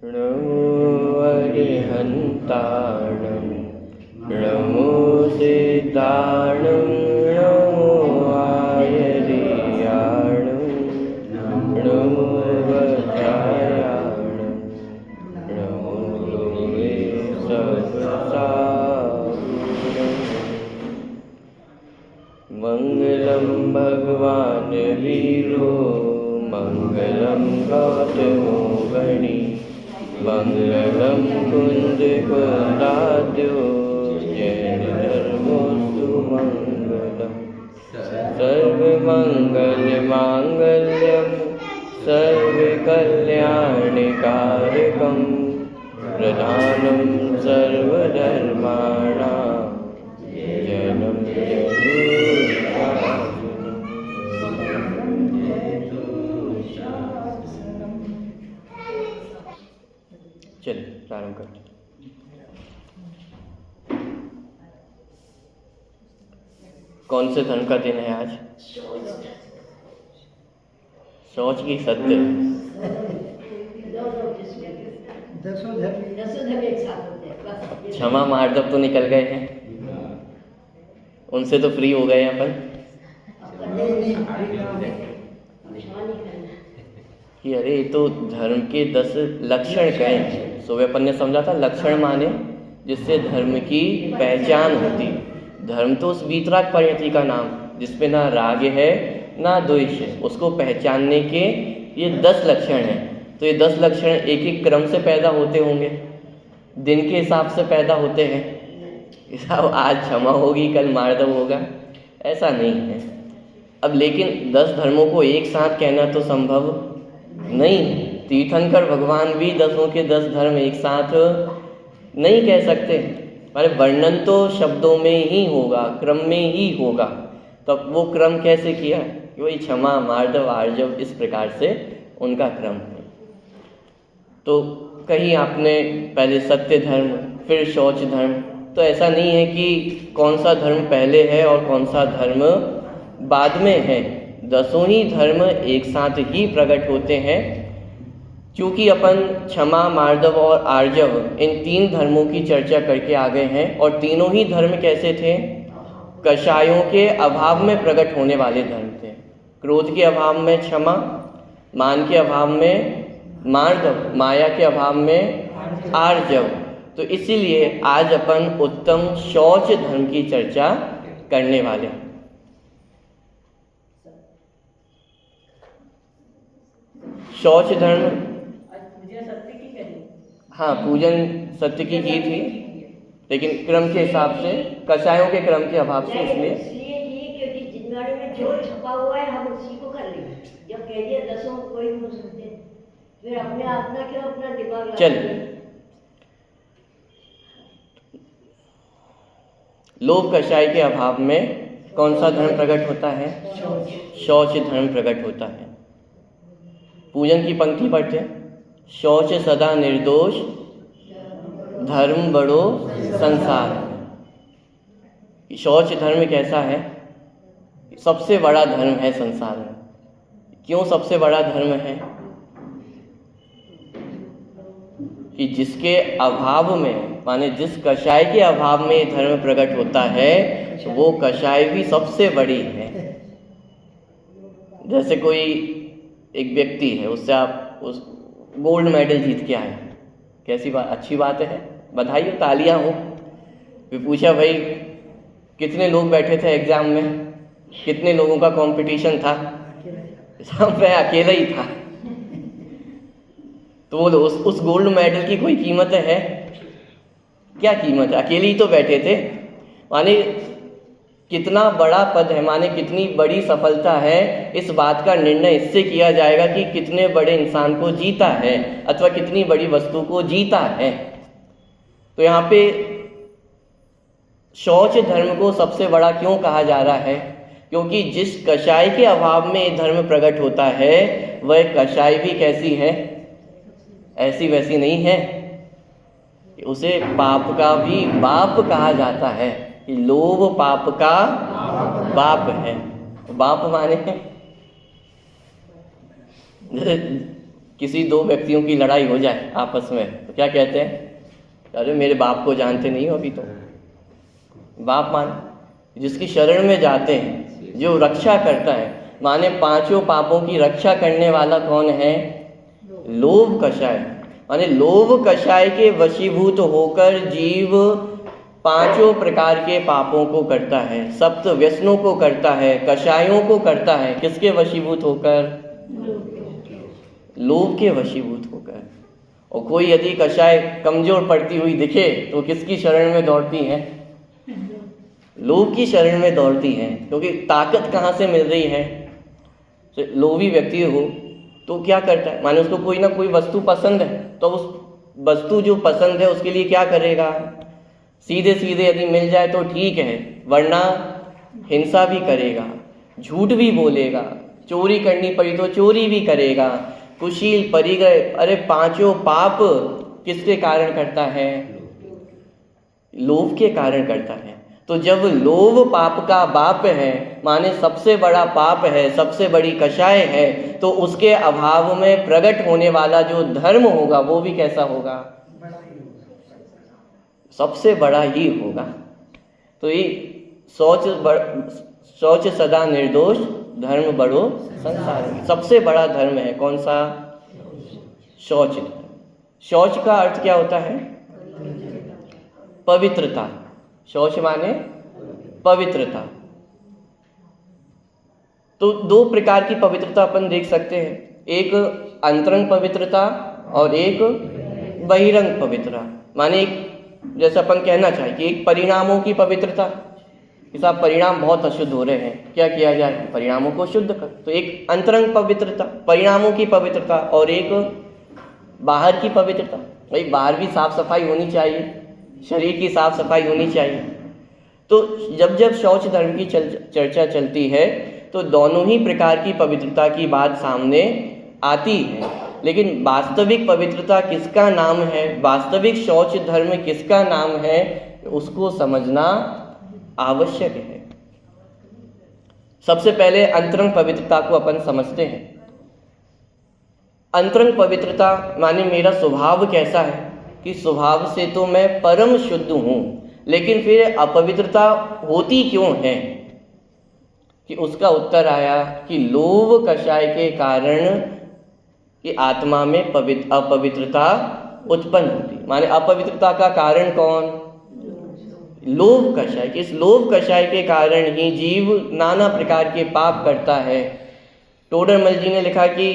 नमो अरिहन्ताणं नमो सिद्धाणं नमो आयर्याणं नमो वज्रायाणं नमो लोके सवसागुणं। मंगलम भगवान वीरो मंगलम गौतमो गणी मंगलम कुंद कुंदाद्यो जैन धर्मोस्तु मंगलम। सर्वमंगल मांगल्यम सर्वकल्याणकारकम प्रधानम सर्वधर्माणां जयं चलिए प्रारंभ करते हैं। कौन से धर्म का दिन है आज? शौच की सत्य। क्षमा मार्दव तो निकल गए हैं, उनसे तो फ्री हो गए अपन कि अरे ये तो धर्म के 10 लक्षण कहे हैं। सुबह अपन ने समझा था लक्षण माने जिससे धर्म की पहचान होती। धर्म तो उस वीतराग परिणति का नाम जिसपे ना राग है ना द्वेष है, उसको पहचानने के ये 10 लक्षण हैं। तो ये 10 लक्षण एक एक क्रम से पैदा होते होंगे, दिन के हिसाब से पैदा होते हैं। हिसाब आज क्षमा होगी कल मार्दव होगा, ऐसा नहीं है। अब लेकिन 10 धर्मों को एक साथ कहना तो संभव नहीं। तीर्थंकर भगवान भी 10 के 10 धर्म एक साथ नहीं कह सकते। माने वर्णन तो शब्दों में ही होगा, क्रम में ही होगा। तब वो क्रम कैसे किया? वही क्षमा मार्दव आर्जव, इस प्रकार से उनका क्रम है। तो कहीं आपने पहले सत्य धर्म फिर शौच धर्म, तो ऐसा नहीं है कि कौन सा धर्म पहले है और कौन सा धर्म बाद में है। 10 ही धर्म एक साथ ही प्रकट होते हैं। क्योंकि अपन क्षमा मार्दव और आर्जव इन 3 धर्मों की चर्चा करके आ गए हैं। और तीनों ही धर्म कैसे थे? कषायों के अभाव में प्रकट होने वाले धर्म थे। क्रोध के अभाव में क्षमा, मान के अभाव में मार्दव, माया के अभाव में आर्जव। तो इसीलिए आज अपन उत्तम शौच धर्म की चर्चा करने वाले हैं। शौच धर्म, हाँ पूजन सत्य की थी, लेकिन क्रम के हिसाब से, कषायों के क्रम के अभाव से, इसलिए क्योंकि जिनगाड़ी में जो छपा हुआ है हम उसी को कर लेंगे। जब कह दिया 10 कोई नहीं सुनते, फिर अपने अपना क्यों अपना दिमाग लगा। चल लोभ कषाय के अभाव में कौन सा धर्म प्रकट होता है? शौच धर्म प्रकट होता है। पूजन की पंक्ति पढ़ते हैं। शौच सदा निर्दोष धर्म बड़ो संसार। शौच धर्म कैसा है? सबसे बड़ा धर्म है संसार में। क्यों सबसे बड़ा धर्म है? कि जिसके अभाव में, माने जिस कषाय के अभाव में धर्म प्रकट होता है, वो कषाय भी सबसे बड़ी है। जैसे कोई एक व्यक्ति है, उससे आप उस गोल्ड मेडल जीत के आए, कैसी बात, अच्छी बात है, बधाई हो, तालियां हो। फिर पूछा भाई कितने लोग बैठे थे एग्जाम में, कितने लोगों का कंपटीशन था? सब मैं अकेला ही था। तो बोलो उस गोल्ड मेडल की कोई कीमत है? क्या कीमत है? अकेले ही तो बैठे थे। माने कितना बड़ा पद है, माने कितनी बड़ी सफलता है, इस बात का निर्णय इससे किया जाएगा कि कितने बड़े इंसान को जीता है अथवा कितनी बड़ी वस्तु को जीता है। तो यहाँ पे शौच धर्म को सबसे बड़ा क्यों कहा जा रहा है? क्योंकि जिस कषाय के अभाव में धर्म प्रकट होता है, वह कषाय भी कैसी है? ऐसी वैसी नहीं है। उसे पाप का भी बाप कहा जाता है कि लोभ पाप का बाप है। बाप माने किसी दो व्यक्तियों की लड़ाई हो जाए आपस में तो क्या कहते हैं, अरे मेरे बाप को जानते नहीं हो अभी तो। बाप माने जिसकी शरण में जाते हैं, जो रक्षा करता है, माने पांचों पापों की रक्षा करने वाला कौन है? लोभ कषाय। माने लोभ कषाय के वशीभूत होकर जीव पांचों प्रकार के पापों को करता है, सप्त व्यसनों को करता है, कषायों को करता है। किसके वशीभूत होकर? लोभ के वशीभूत होकर। और कोई यदि कषाय कमजोर पड़ती हुई दिखे तो किसकी शरण में दौड़ती है? लोभ की शरण में दौड़ती है, क्योंकि ताकत कहाँ से मिल रही है? तो लोभी व्यक्ति हो तो क्या करता है, माने उसको कोई ना कोई वस्तु पसंद है तो उस वस्तु जो पसंद है उसके लिए क्या करेगा? सीधे सीधे यदि मिल जाए तो ठीक है, वरना हिंसा भी करेगा, झूठ भी बोलेगा, चोरी करनी पड़ी तो चोरी भी करेगा, कुशील परिग्रह। अरे पांचों पाप किसके कारण करता है? लोभ के कारण करता है। तो जब लोभ पाप का बाप है, माने सबसे बड़ा पाप है, सबसे बड़ी कषाय है, तो उसके अभाव में प्रकट होने वाला जो धर्म होगा वो भी कैसा होगा? सबसे बड़ा ही होगा। तो ये शौच सदा निर्दोष, धर्म बड़ो संसार। सबसे बड़ा धर्म है कौन सा? शौच। शौच का अर्थ क्या होता है? पवित्रता। शौच माने पवित्रता। तो दो प्रकार की पवित्रता अपन देख सकते हैं, एक अंतरंग पवित्रता और एक बहिरंग पवित्रता। माने एक जैसे अपन कहना चाहिए कि एक परिणामों की पवित्रता, कि साहब परिणाम बहुत अशुद्ध हो रहे हैं, क्या किया जाए? परिणामों को शुद्ध कर। तो एक अंतरंग पवित्रता, परिणामों की पवित्रता, और एक बाहर की पवित्रता। भाई बाहर भी साफ सफाई होनी चाहिए, शरीर की साफ सफाई होनी चाहिए। तो जब जब शौच धर्म की चर्चा चलती है तो दोनों ही प्रकार की पवित्रता की बात सामने आती है। लेकिन वास्तविक पवित्रता किसका नाम है, वास्तविक शौच धर्म किसका नाम है, उसको समझना आवश्यक है। सबसे पहले अंतरंग पवित्रता को अपन समझते हैं। अंतरंग पवित्रता माने मेरा स्वभाव कैसा है, कि स्वभाव से तो मैं परम शुद्ध हूं, लेकिन फिर अपवित्रता होती क्यों है? कि उसका उत्तर आया कि लोभ कषाय के कारण कि आत्मा में अपवित्रता उत्पन्न होती। माने अपवित्रता का कारण कौन? लोभ कषाय। कि इस लोभ कषाय के कारण ही जीव नाना प्रकार के पाप करता है। टोडरमल जी ने लिखा कि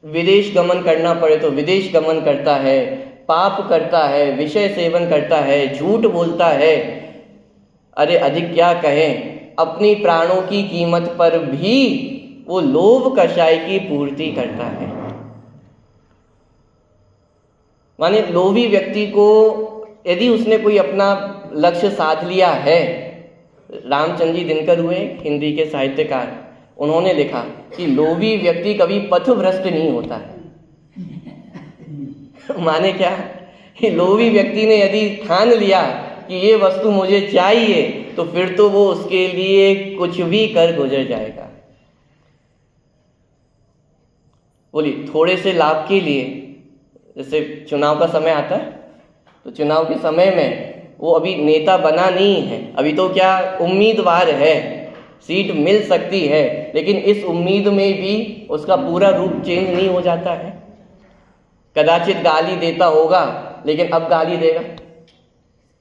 विदेश गमन करना पड़े तो विदेश गमन करता है, पाप करता है, विषय सेवन करता है, झूठ बोलता है। अरे अधिक क्या कहें, अपनी प्राणों की कीमत पर भी वो लोभ कषाय की पूर्ति करता है। माने लोभी व्यक्ति को यदि उसने कोई अपना लक्ष्य साध लिया है, रामचंद्र जी दिनकर हुए हिंदी के साहित्यकार, उन्होंने लिखा कि लोभी व्यक्ति कभी पथभ्रष्ट नहीं होता है। माने क्या, कि लोभी व्यक्ति ने यदि ठान लिया कि ये वस्तु मुझे चाहिए तो फिर तो वो उसके लिए कुछ भी कर गुजर जाएगा। बोलिए थोड़े से लाभ के लिए, जैसे चुनाव का समय आता है तो चुनाव के समय में वो अभी नेता बना नहीं है, अभी तो क्या उम्मीदवार है, सीट मिल सकती है, लेकिन इस उम्मीद में भी उसका पूरा रूप चेंज नहीं हो जाता है। कदाचित गाली देता होगा लेकिन अब गाली देगा,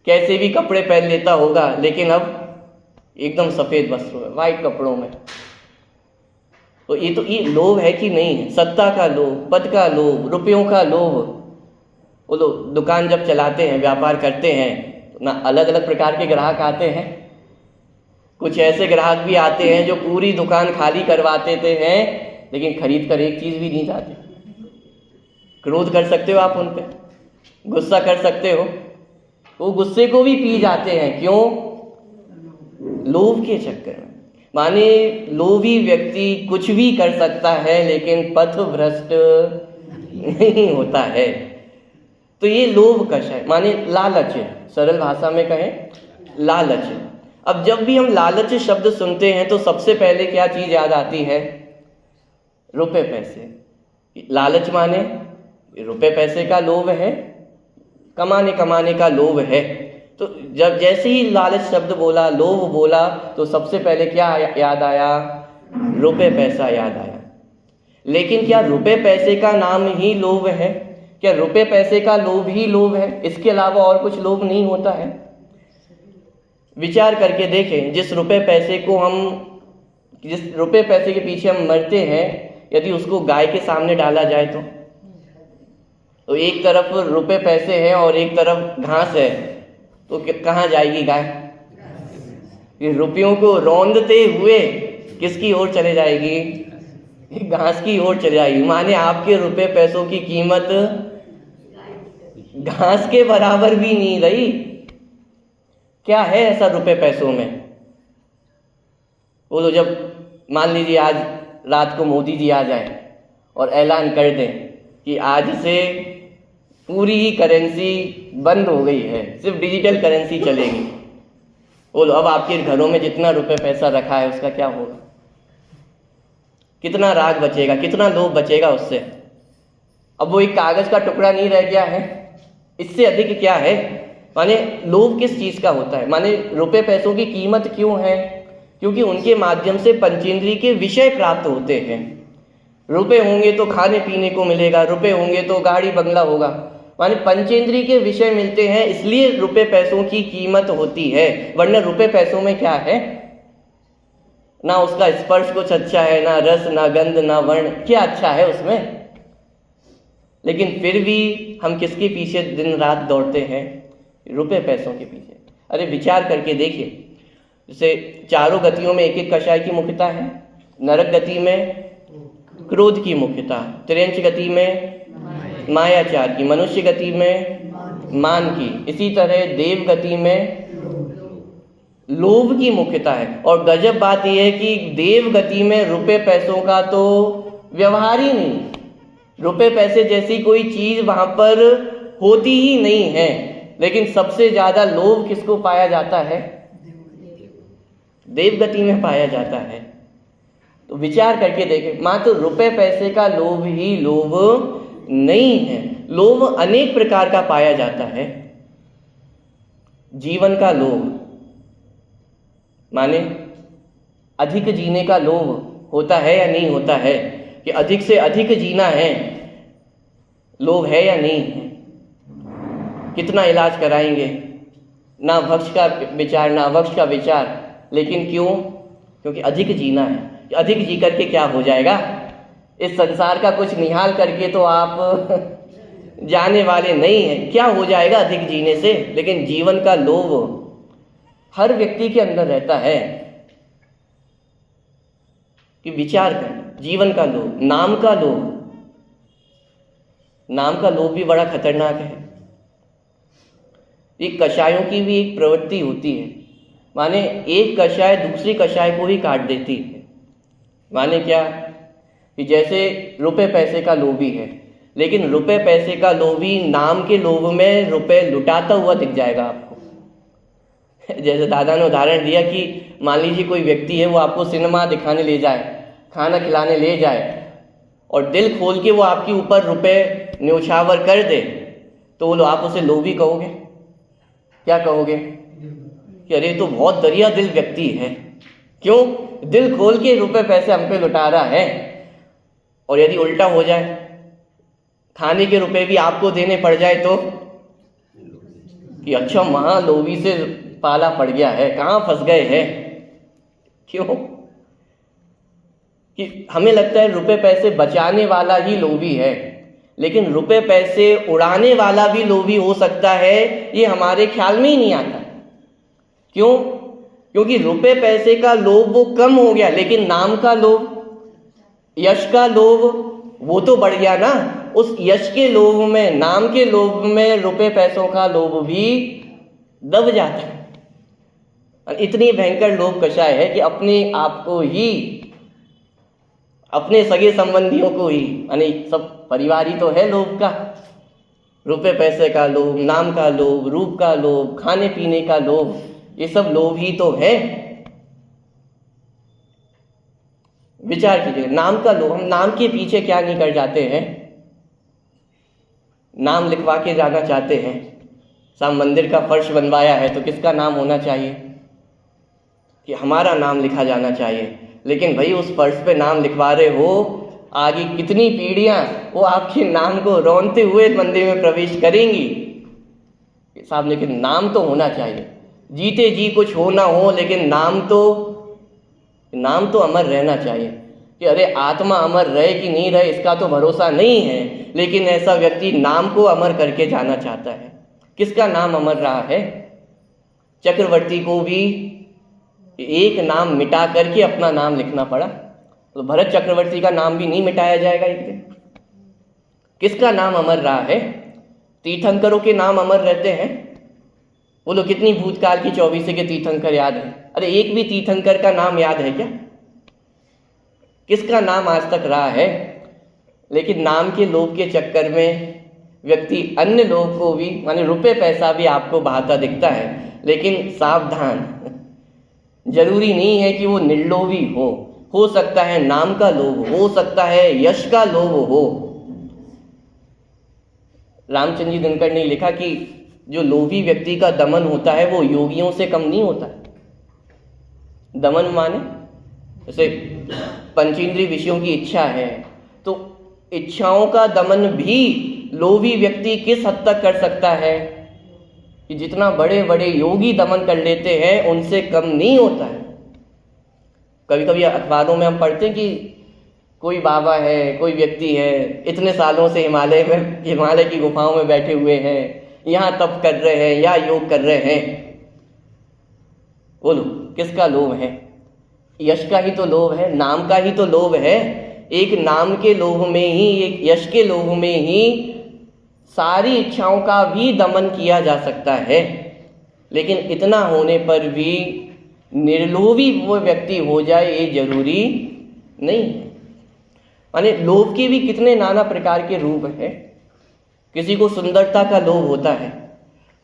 कैसे भी कपड़े पहन लेता होगा लेकिन अब एकदम सफेद वस्त्रों में, वाइट कपड़ों में। तो ये लोभ है कि नहीं है? सत्ता का लोभ, पद का लोभ, रुपयों का लोभ। वो लोग दुकान जब चलाते हैं, व्यापार करते हैं, तो ना अलग अलग प्रकार के ग्राहक आते हैं। कुछ ऐसे ग्राहक भी आते हैं जो पूरी दुकान खाली करवाते हैं लेकिन खरीद कर एक चीज भी नहीं जाते। क्रोध कर सकते हो आप उन पे, गुस्सा कर सकते हो, वो गुस्से को भी पी जाते हैं। क्यों? लोभ के चक्कर में। माने लोभी व्यक्ति कुछ भी कर सकता है लेकिन पथभ्रष्ट नहीं होता है। तो ये लोभ कषाय माने लालच है, सरल भाषा में कहें लालच। अब जब भी हम लालच शब्द सुनते हैं तो सबसे पहले क्या चीज याद आती है? रुपए पैसे। लालच माने रुपए पैसे का लोभ है, कमाने का लोभ है। तो जब जैसे ही लालच शब्द बोला, लोभ बोला, तो सबसे पहले क्या याद आया? रुपए पैसा याद आया। लेकिन क्या रुपए पैसे का नाम ही लोभ है? क्या रुपए पैसे का लोभ ही लोभ है? इसके अलावा और कुछ लोभ नहीं होता है? विचार करके देखें, जिस रुपए पैसे के पीछे हम मरते हैं, यदि उसको गाय के सामने डाला जाए तो एक तरफ रुपए पैसे हैं और एक तरफ घास है, तो कहाँ जाएगी गाय? ये रुपयों को रौंदते हुए किसकी ओर चले जाएगी? घास की ओर चले जाएगी। माने आपके रुपए पैसों की कीमत घास के बराबर भी नहीं रही। क्या है ऐसा रुपए पैसों में? बोलो, जब मान लीजिए आज रात को मोदी जी आ जाए और ऐलान कर दें कि आज से पूरी ही करेंसी बंद हो गई है, सिर्फ डिजिटल करेंसी चलेगी। बोलो, अब आपके घरों में जितना रुपए पैसा रखा है उसका क्या होगा? कितना राग बचेगा, कितना लोभ बचेगा उससे? अब वो एक कागज का टुकड़ा नहीं रह गया है, इससे अधिक क्या है? माने लोभ किस चीज का होता है? माने रुपए पैसों की कीमत क्यों है? क्योंकि उनके माध्यम से पंचेंद्रिय के विषय प्राप्त होते हैं। रुपए होंगे तो खाने पीने को मिलेगा, रुपए होंगे तो गाड़ी बंगला होगा। माने पंचेंद्रिय के विषय मिलते हैं, इसलिए रुपए पैसों की कीमत होती है। वरना रुपए पैसों में क्या है? ना उसका स्पर्श कुछ अच्छा है, ना रस, ना गंध, ना वर्ण, क्या अच्छा है उसमें? लेकिन फिर भी हम किसके पीछे दिन रात दौड़ते हैं? रुपए पैसों के पीछे। अरे विचार करके देखिए, जैसे चारों गतियों में एक एक कषाय की मुख्यता है। नरक गति में क्रोध की मुख्यता, त्रियंच गति में मायाचार की, मनुष्य गति में मान की, इसी तरह देव गति में लोभ की मुख्यता है। और गजब बात यह है कि देव गति में रुपए पैसों का तो व्यवहार ही नहीं, रुपए पैसे जैसी कोई चीज वहां पर होती ही नहीं है। लेकिन सबसे ज्यादा लोभ किसको पाया जाता है? देव गति में पाया जाता है। तो विचार करके देखें, मात्र रुपए पैसे का लोभ ही लोभ नहीं है। लोभ अनेक प्रकार का पाया जाता है। जीवन का लोभ, माने अधिक जीने का लोभ होता है या नहीं होता है? कि अधिक से अधिक जीना है, लोभ है या नहीं है? कितना इलाज कराएंगे, ना वक्ष का विचार ना वक्ष का विचार, लेकिन क्यों? क्योंकि अधिक जीना है। अधिक जी करके क्या हो जाएगा? इस संसार का कुछ निहाल करके तो आप जाने वाले नहीं हैं। क्या हो जाएगा अधिक जीने से? लेकिन जीवन का लोभ हर व्यक्ति के अंदर रहता है। कि विचार कर, जीवन का लोभ, नाम का लोभ, नाम का लोभ भी बड़ा खतरनाक है। एक कषायों की भी एक प्रवृत्ति होती है, माने एक कषाय दूसरी कषाय को ही काट देती है। माने क्या? कि जैसे रुपए पैसे का लोभी है, लेकिन रुपए पैसे का लोभी नाम के लोभ में रुपए लुटाता हुआ दिख जाएगा आपको। जैसे दादा ने उदाहरण दिया कि मान लीजिए कोई व्यक्ति है, वो आपको सिनेमा दिखाने ले जाए, खाना खिलाने ले जाए, और दिल खोल के वो आपके ऊपर रुपए न्योछावर कर दे, तो बोलो आप उसे लोभी कहोगे? क्या कहोगे? कि अरे तो बहुत दरिया दिल व्यक्ति है। क्यों? दिल खोल के रुपए पैसे हम पे लुटा रहा है। और यदि उल्टा हो जाए, खाने के रुपए भी आपको देने पड़ जाए, तो कि अच्छा महालोभी से पाला पड़ गया है, कहाँ फंस गए हैं। क्यों? कि हमें लगता है रुपए पैसे बचाने वाला ही लोभी है, लेकिन रुपए पैसे उड़ाने वाला भी लोभी हो सकता है, ये हमारे ख्याल में ही नहीं आता। क्यों? क्योंकि रुपए पैसे का लोभ वो कम हो गया, लेकिन नाम का लोभ, यश का लोभ, वो तो बढ़ गया ना। उस यश के लोभ में, नाम के लोभ में रुपए पैसों का लोभ भी दब जाता है। इतनी भयंकर लोभ कषाय है कि अपने आप को ही, अपने सगे संबंधियों को ही, यानी सब परिवार ही तो है लोभ का। रुपए पैसे का लोभ, नाम का लोभ, रूप का लोभ, खाने पीने का लोभ, ये सब लोभ ही तो है। विचार कीजिए, नाम का लोभ। हम नाम के पीछे क्या नहीं कर जाते हैं, नाम लिखवा के जाना चाहते हैं। साहब मंदिर का फर्श बनवाया है तो किसका नाम होना चाहिए, कि हमारा नाम लिखा जाना चाहिए। लेकिन भाई उस फर्श पे नाम लिखवा रहे हो, आगे कितनी पीढ़ियां वो आपके नाम को रौनते हुए मंदिर में प्रवेश करेंगी। साहब लेकिन नाम तो होना चाहिए, जीते जी कुछ हो ना हो, लेकिन नाम तो अमर रहना चाहिए। कि अरे आत्मा अमर रहे कि नहीं रहे इसका तो भरोसा नहीं है, लेकिन ऐसा व्यक्ति नाम को अमर करके जाना चाहता है। किसका नाम अमर रहा है? चक्रवर्ती को भी एक नाम मिटा करके अपना नाम लिखना पड़ा, तो भरत चक्रवर्ती का नाम भी नहीं मिटाया जाएगा एक दिन। किसका नाम अमर रहा है? तीर्थंकरों के नाम अमर रहते हैं। बोलो कितनी भूतकाल की 24 के तीर्थंकर याद है? अरे एक भी तीर्थंकर का नाम याद है क्या? किसका नाम आज तक रहा है? लेकिन नाम के लोभ के चक्कर में व्यक्ति अन्य लोग को भी, माने रुपए पैसा भी आपको बहाता दिखता है। लेकिन सावधान, जरूरी नहीं है कि वो निर्लोभी हो सकता है नाम का लोभ, हो सकता है यश का लोभ हो। रामचंद्र जी दिनकर ने लिखा कि जो लोभी व्यक्ति का दमन होता है वो योगियों से कम नहीं होता। दमन माने जैसे पंचेंद्रिय विषयों की इच्छा है, तो इच्छाओं का दमन भी लोभी व्यक्ति किस हद तक कर सकता है कि जितना बड़े बड़े योगी दमन कर लेते हैं उनसे कम नहीं होता है। कभी कभी अखबारों में हम पढ़ते हैं कि कोई बाबा है, कोई व्यक्ति है, इतने सालों से हिमालय की गुफाओं में बैठे हुए हैं, यहाँ तप कर रहे हैं या योग कर रहे हैं। बोलो किसका लोभ है? यश का ही तो लोभ है, नाम का ही तो लोभ है। एक नाम के लोभ में ही, एक यश के लोभ में ही सारी इच्छाओं का भी दमन किया जा सकता है। लेकिन इतना होने पर भी निर्लोभी वो व्यक्ति हो जाए ये जरूरी नहीं है। माने लोभ के भी कितने नाना प्रकार के रूप हैं। किसी को सुंदरता का लोभ होता है,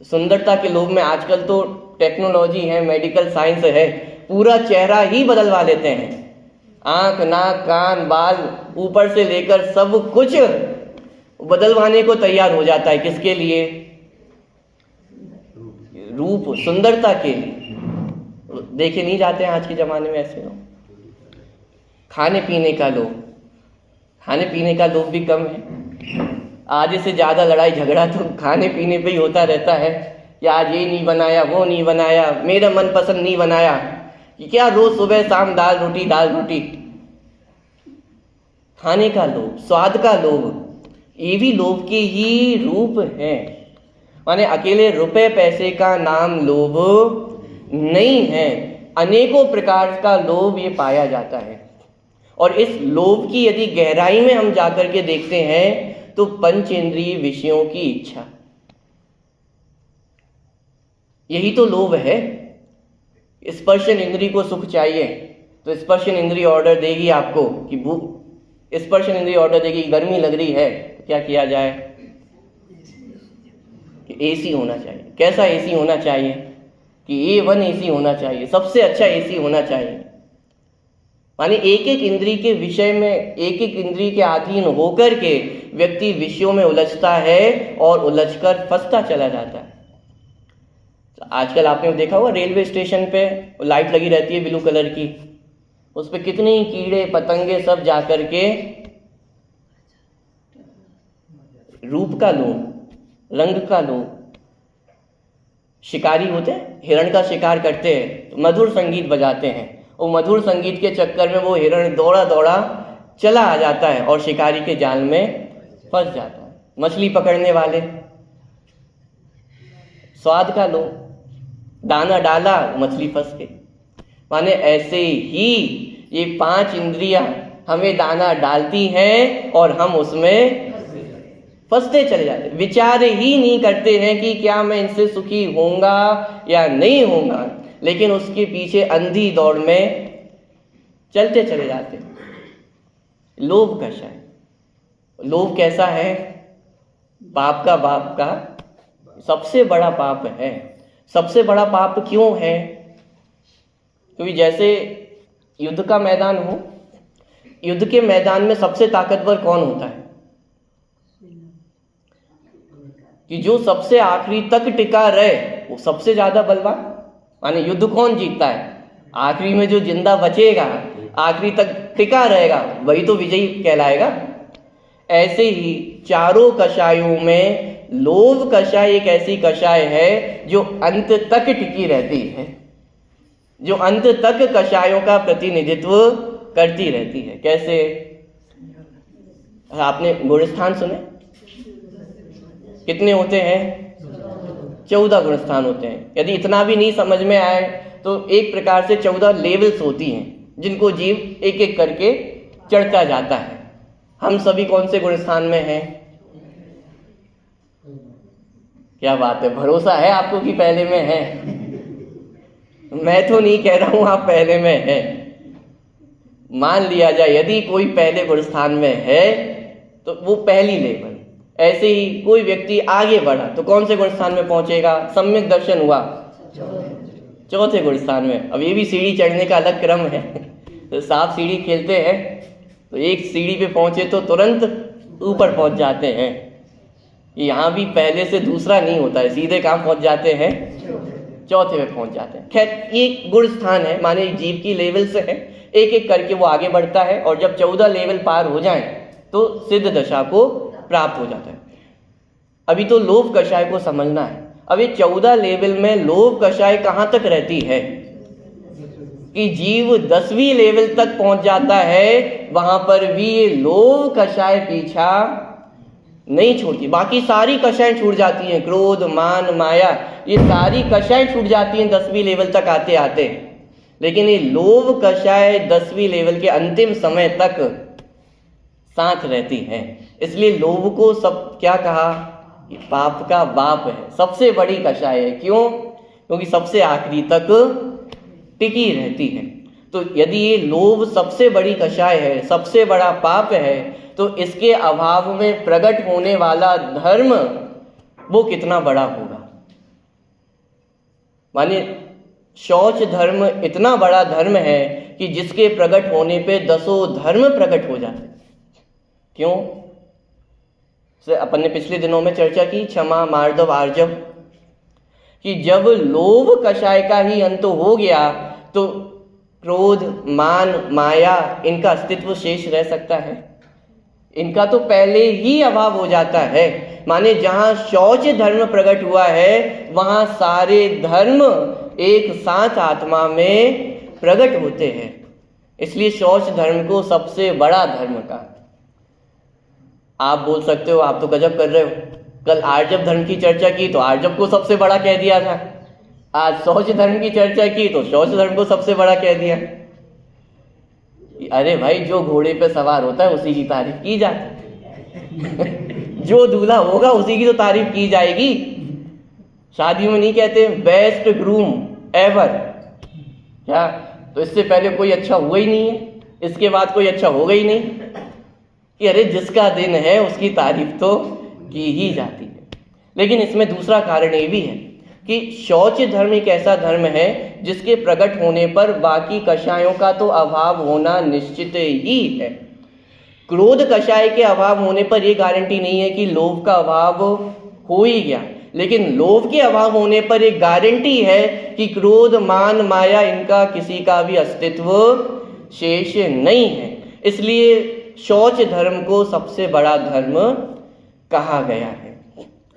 सुंदरता के लोभ में आजकल तो टेक्नोलॉजी है, मेडिकल साइंस है, पूरा चेहरा ही बदलवा लेते हैं। आंख, नाक, कान, बाल, ऊपर से लेकर सब कुछ बदलवाने को तैयार हो जाता है। किसके लिए? रूप, सुंदरता के लिए। देखे नहीं जाते हैं आज के जमाने में ऐसे लोग। खाने पीने का लोभ, खाने पीने का लोभ भी कम है। आधे से ज्यादा लड़ाई झगड़ा तो खाने पीने पे ही होता रहता है कि आज ये नहीं बनाया, वो नहीं बनाया, मेरा मनपसंद नहीं बनाया। कि क्या रोज सुबह शाम दाल रोटी दाल रोटी। खाने का लोभ, स्वाद का लोभ, ये भी लोभ के ही रूप हैं। माने अकेले रुपए पैसे का नाम लोभ नहीं है, अनेकों प्रकार का लोभ ये पाया जाता है। और इस लोभ की यदि गहराई में हम जाकर के देखते हैं तो पंचेंद्रिय विषयों की इच्छा, यही तो लोभ है। स्पर्शन इंद्रिय को सुख चाहिए तो स्पर्शन इंद्रिय ऑर्डर देगी आपको कि स्पर्शन इंद्रिय ऑर्डर देगी गर्मी लग रही है, तो क्या किया जाए कि एसी होना चाहिए। कैसा एसी होना चाहिए? कि A1 एसी होना चाहिए, सबसे अच्छा एसी होना चाहिए। माने एक एक इंद्रिय के विषय में, एक एक इंद्रिय के अधीन होकर के व्यक्ति विषयों में उलझता है और उलझकर फंसता चला जाता है। आजकल आपने देखा होगा रेलवे स्टेशन पे लाइट लगी रहती है ब्लू कलर की, उस पे कितने कीड़े पतंगे सब जाकर के रूप का लोभ, रंग का लोभ। शिकारी होते हैं, हिरण का शिकार करते हैं तो मधुर संगीत बजाते हैं, और मधुर संगीत के चक्कर में वो हिरण दौड़ा दौड़ा चला आ जाता है और शिकारी के जाल में फंस जाता है। मछली पकड़ने वाले, स्वाद का लोभ, दाना डाला मछली फंस गई। माने ऐसे ही ये 5 इंद्रियां हमें दाना डालती हैं और हम उसमें फंसते चले जाते, विचार ही नहीं करते हैं कि क्या मैं इनसे सुखी होऊंगा या नहीं होऊंगा, लेकिन उसके पीछे अंधी दौड़ में चलते चले जाते। लोभ कैसा है? लोभ कैसा है? पाप का बाप का सबसे बड़ा पाप है। सबसे बड़ा पाप क्यों है? क्योंकि जैसे युद्ध का मैदान हो, युद्ध के मैदान में सबसे ताकतवर कौन होता है? कि जो सबसे आखिरी तक टिका रहे वो सबसे ज्यादा बलवान। माने युद्ध कौन जीतता है? आखिरी में जो जिंदा बचेगा, आखिरी तक टिका रहेगा, वही तो विजयी कहलाएगा। ऐसे ही चारों कषायों में लोभ कषाय एक ऐसी कषाय है जो अंत तक टिकी रहती है, जो अंत तक कषायों का प्रतिनिधित्व करती रहती है। कैसे? आपने गुणस्थान सुने? कितने होते हैं? 14 गुणस्थान होते हैं। यदि इतना भी नहीं समझ में आए तो एक प्रकार से 14 लेवल्स होती हैं जिनको जीव एक एक करके चढ़ता जाता है। हम सभी कौन से गुणस्थान में हैं? क्या बात है, भरोसा है आपको कि पहले में है? मैं तो नहीं कह रहा हूं आप पहले में है। मान लिया जाए यदि कोई पहले गुणस्थान में है तो वो पहली लेवल। ऐसे ही कोई व्यक्ति आगे बढ़ा तो कौन से गुणस्थान में पहुंचेगा? सम्यक दर्शन हुआ चौथे गुणस्थान में। अब ये भी सीढ़ी चढ़ने का अलग क्रम है। तो सांप सीढ़ी खेलते हैं तो एक सीढ़ी पे पहुंचे तो तुरंत ऊपर पहुंच जाते हैं। यहाँ भी पहले से दूसरा नहीं होता है, सीधे कहाँ पहुंच जाते हैं? चौथे में पहुंच जाते हैं। खैर ये गुण स्थान है, माने जीव की लेवल से है, एक एक करके वो आगे बढ़ता है और जब 14 लेवल पार हो जाएं तो सिद्ध दशा को प्राप्त हो जाता है। अभी तो लोभ कषाय को समझना है। अब ये 14 लेवल में लोभ कषाय कहाँ तक रहती है? कि जीव 10वीं लेवल तक पहुंच जाता है, वहां पर भी ये लोभ कषाय पीछा नहीं छोड़ती। बाकी सारी कषाएं छूट जाती हैं, क्रोध, मान, माया, ये सारी कषाएं छूट जाती हैं 10वीं लेवल तक आते आते। लेकिन ये लोभ कषाय 10वीं लेवल के अंतिम समय तक साथ रहती है। इसलिए लोभ को सब क्या कहा? ये पाप का बाप है, सबसे बड़ी कषाय है। क्यों? क्योंकि सबसे आखिरी तक टिकी रहती है। तो यदि ये लोभ सबसे बड़ी कषाय है, सबसे बड़ा पाप है, तो इसके अभाव में प्रकट होने वाला धर्म वो कितना बड़ा होगा। माने शौच धर्म इतना बड़ा धर्म है कि जिसके प्रकट होने पे 10 धर्म प्रकट हो जाते। क्यों? अपन ने पिछले दिनों में चर्चा की, क्षमा, मार्दव, आर्जव, कि जब लोभ कषाय का ही अंत हो गया तो क्रोध, मान, माया, इनका अस्तित्व शेष रह सकता है? इनका तो पहले ही अभाव हो जाता है। माने जहां शौच धर्म प्रकट हुआ है वहां सारे धर्म एक साथ आत्मा में प्रकट होते हैं। इसलिए शौच धर्म को सबसे बड़ा धर्म का। आप बोल सकते हो आप तो गजब कर रहे हो, कल आर्जव धर्म की चर्चा की तो आर्जव को सबसे बड़ा कह दिया था, आज शौच धर्म की चर्चा की तो शौच धर्म को सबसे बड़ा कह दिया। अरे भाई, जो घोड़े पे सवार होता है उसी की तारीफ की जाती है। जो दूल्हा होगा उसी की तो तारीफ की जाएगी। शादी में नहीं कहते बेस्ट ग्रूम एवर, क्या? तो इससे पहले कोई अच्छा हुआ ही नहीं है, इसके बाद कोई अच्छा होगा ही नहीं कि अरे जिसका दिन है उसकी तारीफ तो की ही जाती है। लेकिन इसमें दूसरा कारण ये भी है कि शौच धर्म एक ऐसा धर्म है जिसके प्रकट होने पर बाकी कषायों का तो अभाव होना निश्चित ही है। क्रोध कषाय के अभाव होने पर यह गारंटी नहीं है कि लोभ का अभाव हो ही गया, लेकिन लोभ के अभाव होने पर एक गारंटी है कि क्रोध, मान, माया, इनका किसी का भी अस्तित्व शेष नहीं है। इसलिए शौच धर्म को सबसे बड़ा धर्म कहा गया है।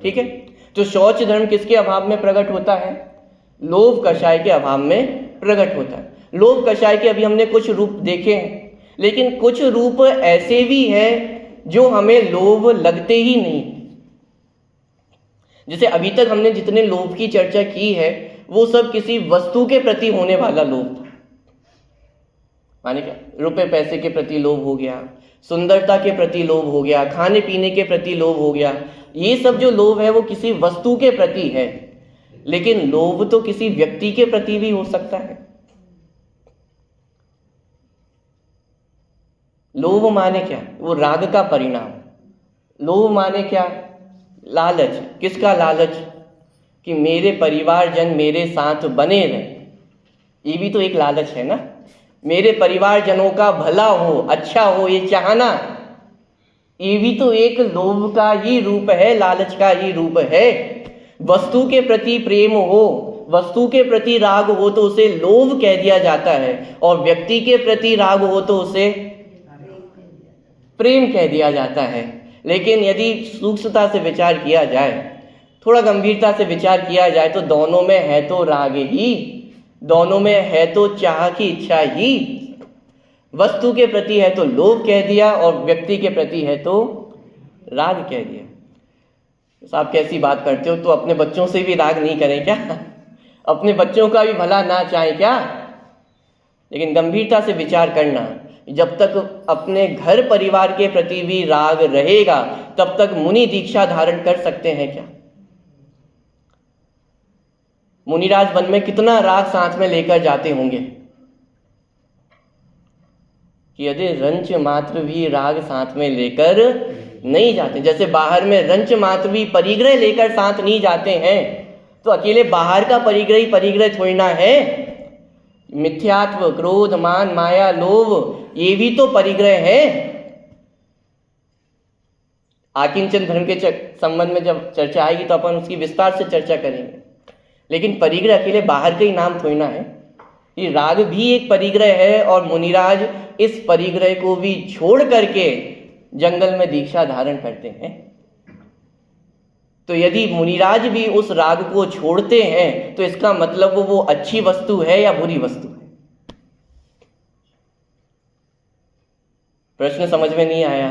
ठीक है, तो शौच धर्म किसके अभाव में प्रकट होता है? लोभ कषाय के अभाव में प्रकट होता है। लोभ कषाय के अभी हमने कुछ रूप देखे हैं, लेकिन कुछ रूप ऐसे भी हैं जो हमें लोभ लगते ही नहीं। जैसे अभी तक हमने जितने लोभ की चर्चा की है वो सब किसी वस्तु के प्रति होने वाला लोभ था। माने क्या? रुपए पैसे के प्रति लोभ हो गया, सुंदरता के प्रति लोभ हो गया, खाने पीने के प्रति लोभ हो गया। ये सब जो लोभ है वो किसी वस्तु के प्रति है, लेकिन लोभ तो किसी व्यक्ति के प्रति भी हो सकता है। लोभ माने क्या? वो राग का परिणाम। लोभ माने क्या? लालच। किसका लालच? कि मेरे परिवारजन मेरे साथ बने रहे। ये भी तो एक लालच है ना। मेरे परिवारजनों का भला हो, अच्छा हो, ये चाहना, ये भी तो एक लोभ का ही रूप है, लालच का ही रूप है। वस्तु के प्रति प्रेम हो, वस्तु के प्रति राग हो तो उसे लोभ कह दिया जाता है, और व्यक्ति के प्रति राग हो तो उसे प्रेम कह दिया जाता है। लेकिन यदि सूक्ष्मता से विचार किया जाए, थोड़ा गंभीरता से विचार किया जाए, तो दोनों में है तो राग ही, दोनों में है तो चाह की इच्छा ही। वस्तु के प्रति है तो लोभ कह दिया, और व्यक्ति के प्रति है तो राग कह दिया। साहब कैसी बात करते हो, तो अपने बच्चों से भी राग नहीं करें क्या? अपने बच्चों का भी भला ना चाहें क्या? लेकिन गंभीरता से विचार करना, जब तक अपने घर परिवार के प्रति भी राग रहेगा तब तक मुनि दीक्षा धारण कर सकते हैं क्या? मुनिराज वन में कितना राग साथ में लेकर जाते होंगे कि यदि रंच मात्र भी राग साथ में लेकर नहीं जाते, जैसे बाहर में रंच मात्र भी परिग्रह लेकर साथ नहीं जाते हैं, तो अकेले बाहर का परिग्रह थोड़ी ना है। मिथ्यात्व, क्रोध, मान, माया, लोभ, ये भी तो परिग्रह है। आकिंचन धर्म के संबंध में जब चर्चा आएगी तो अपन उसकी विस्तार से चर्चा करेंगे। लेकिन परिग्रह अकेले बाहर का ही नाम थोड़ी ना है, ये राग भी एक परिग्रह है, और मुनिराज इस परिग्रह को भी छोड़ करके जंगल में दीक्षा धारण करते हैं। तो यदि मुनिराज भी उस राग को छोड़ते हैं तो इसका मतलब वो अच्छी वस्तु है या बुरी वस्तु है? प्रश्न समझ में नहीं आया?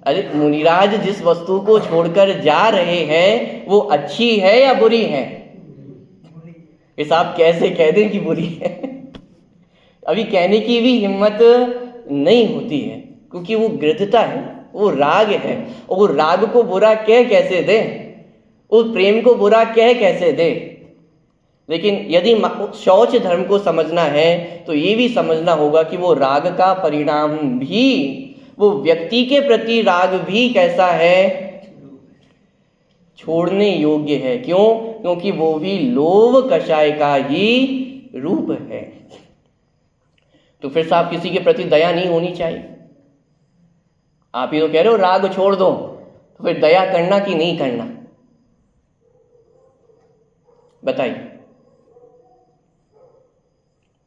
अरे मुनिराज जिस वस्तु को छोड़कर जा रहे हैं वो अच्छी है या बुरी है? इस आप कैसे कह दें कि बुरी है? अभी कहने की भी हिम्मत नहीं होती है, क्योंकि वो गृद्धता है, वो राग है, और वो राग को बुरा कह कैसे दे, उस प्रेम को बुरा कह कैसे दे। लेकिन यदि शौच धर्म को समझना है तो ये भी समझना होगा कि वो राग का परिणाम भी, वो व्यक्ति के प्रति राग भी कैसा है, छोड़ने योग्य है। क्यों? क्योंकि वो भी लोभ कषाय का ही रूप है। तो फिर साहब किसी के प्रति दया नहीं होनी चाहिए? आप ही तो कह रहे हो राग छोड़ दो, तो फिर दया करना कि नहीं करना, बताइए।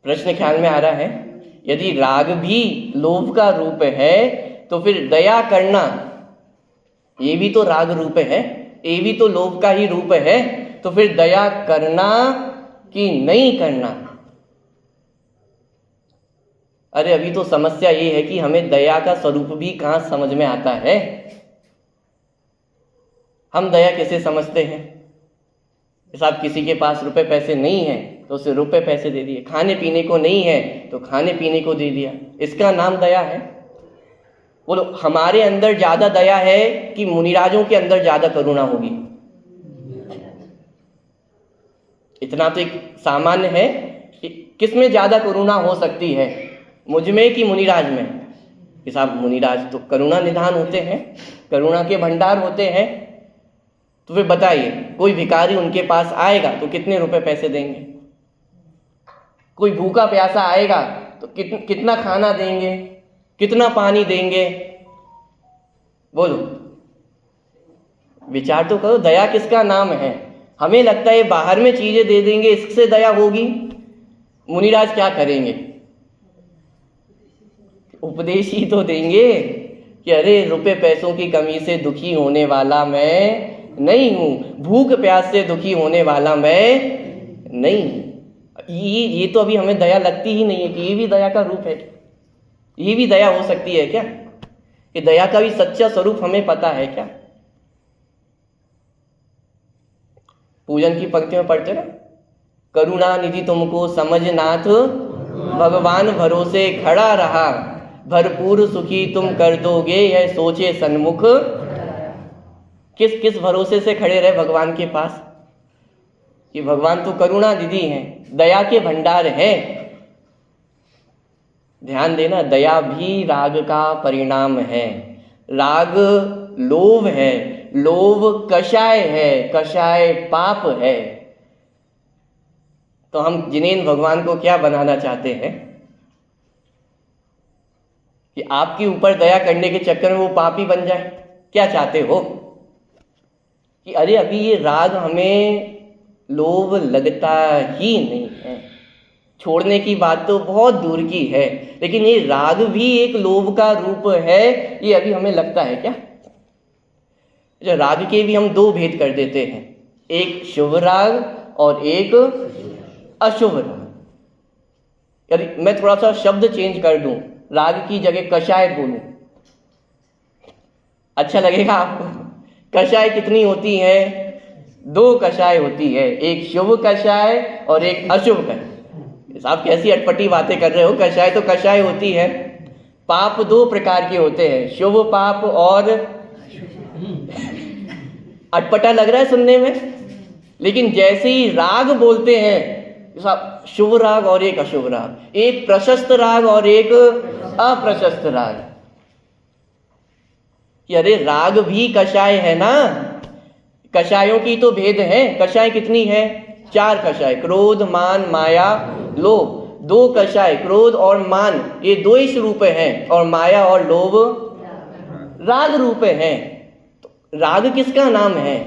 प्रश्न ख्याल में आ रहा है? यदि राग भी लोभ का रूप है तो फिर दया करना ये भी तो राग रूप है, ये भी तो लोभ का ही रूप है, तो फिर दया करना कि नहीं करना? अरे अभी तो समस्या ये है कि हमें दया का स्वरूप भी कहाँ समझ में आता है। हम दया कैसे समझते हैं? साहब किसी के पास रुपए पैसे नहीं है तो उसे रुपए पैसे दे दिए, खाने पीने को नहीं है तो खाने पीने को दे दिया, इसका नाम दया है? बोलो हमारे अंदर ज्यादा दया है कि मुनिराजों के अंदर ज्यादा करुणा होगी? इतना तो एक सामान्य है कि किसमें ज्यादा करुणा हो सकती है, मुझ में कि मुनिराज में? कि साहब मुनिराज तो करुणा निधान होते हैं, करुणा के भंडार होते हैं। तो फिर बताइए, कोई भिखारी उनके पास आएगा तो कितने रुपए पैसे देंगे? कोई भूखा प्यासा आएगा तो कितना खाना देंगे, कितना पानी देंगे? बोलो, विचार तो करो, दया किसका नाम है? हमें लगता है बाहर में चीजें दे देंगे इससे दया होगी। मुनिराज क्या करेंगे? उपदेश ही तो देंगे कि अरे रुपए पैसों की कमी से दुखी होने वाला मैं नहीं हूं, भूख प्यास से दुखी होने वाला मैं नहीं हूं। ये तो अभी हमें दया लगती ही नहीं है कि ये भी दया का रूप है, ये भी दया हो सकती है क्या? कि दया का भी सच्चा स्वरूप हमें पता है क्या? पूजन की पंक्ति में पढ़ते ना, करुणा निधि तुमको समझ नाथ, भगवान भरोसे खड़ा रहा, भरपूर सुखी तुम कर दोगे यह सोचे सन्मुख। किस भरोसे से खड़े रहे भगवान के पास कि भगवान तो करुणा निधि हैं, दया के भंडार हैं। ध्यान देना, दया भी राग का परिणाम है। राग लोभ है, लोभ कषाय है, कषाय पाप है। तो हम जिनेन भगवान को क्या बनाना चाहते हैं? कि आपके ऊपर दया करने के चक्कर में वो पापी बन जाए? क्या चाहते हो कि अरे अभी ये राग हमें लोभ लगता ही नहीं है, छोड़ने की बात तो बहुत दूर की है, लेकिन ये राग भी एक लोभ का रूप है, ये अभी हमें लगता है क्या? जो राग के भी हम दो भेद कर देते हैं, एक शुभ राग और एक अशुभ राग। यदि मैं थोड़ा सा शब्द चेंज कर दूं, राग की जगह कषाय बोलूं, अच्छा लगेगा आपको? कषाय कितनी होती है? दो कषाय होती है, एक शुभ कषाय और एक अशुभ कषाय। आप कैसी अटपटी बातें कर रहे हो? कषाय तो कषाय होती है। पाप दो प्रकार के होते हैं, शुभ पाप और अटपटा लग रहा है सुनने में, लेकिन जैसे ही राग बोलते हैं, शुभ राग और एक अशुभ राग, एक प्रशस्त राग और एक अप्रशस्त राग, कि अरे राग भी कषाय है ना। कषायों की तो भेद है। कषाय कितनी है? 4 कषाय, क्रोध, मान, माया, लोभ। 2 कषाय, क्रोध और मान, ये 2 ही रूप हैं, और माया और लोभ राग रूप हैं। तो राग किसका नाम है?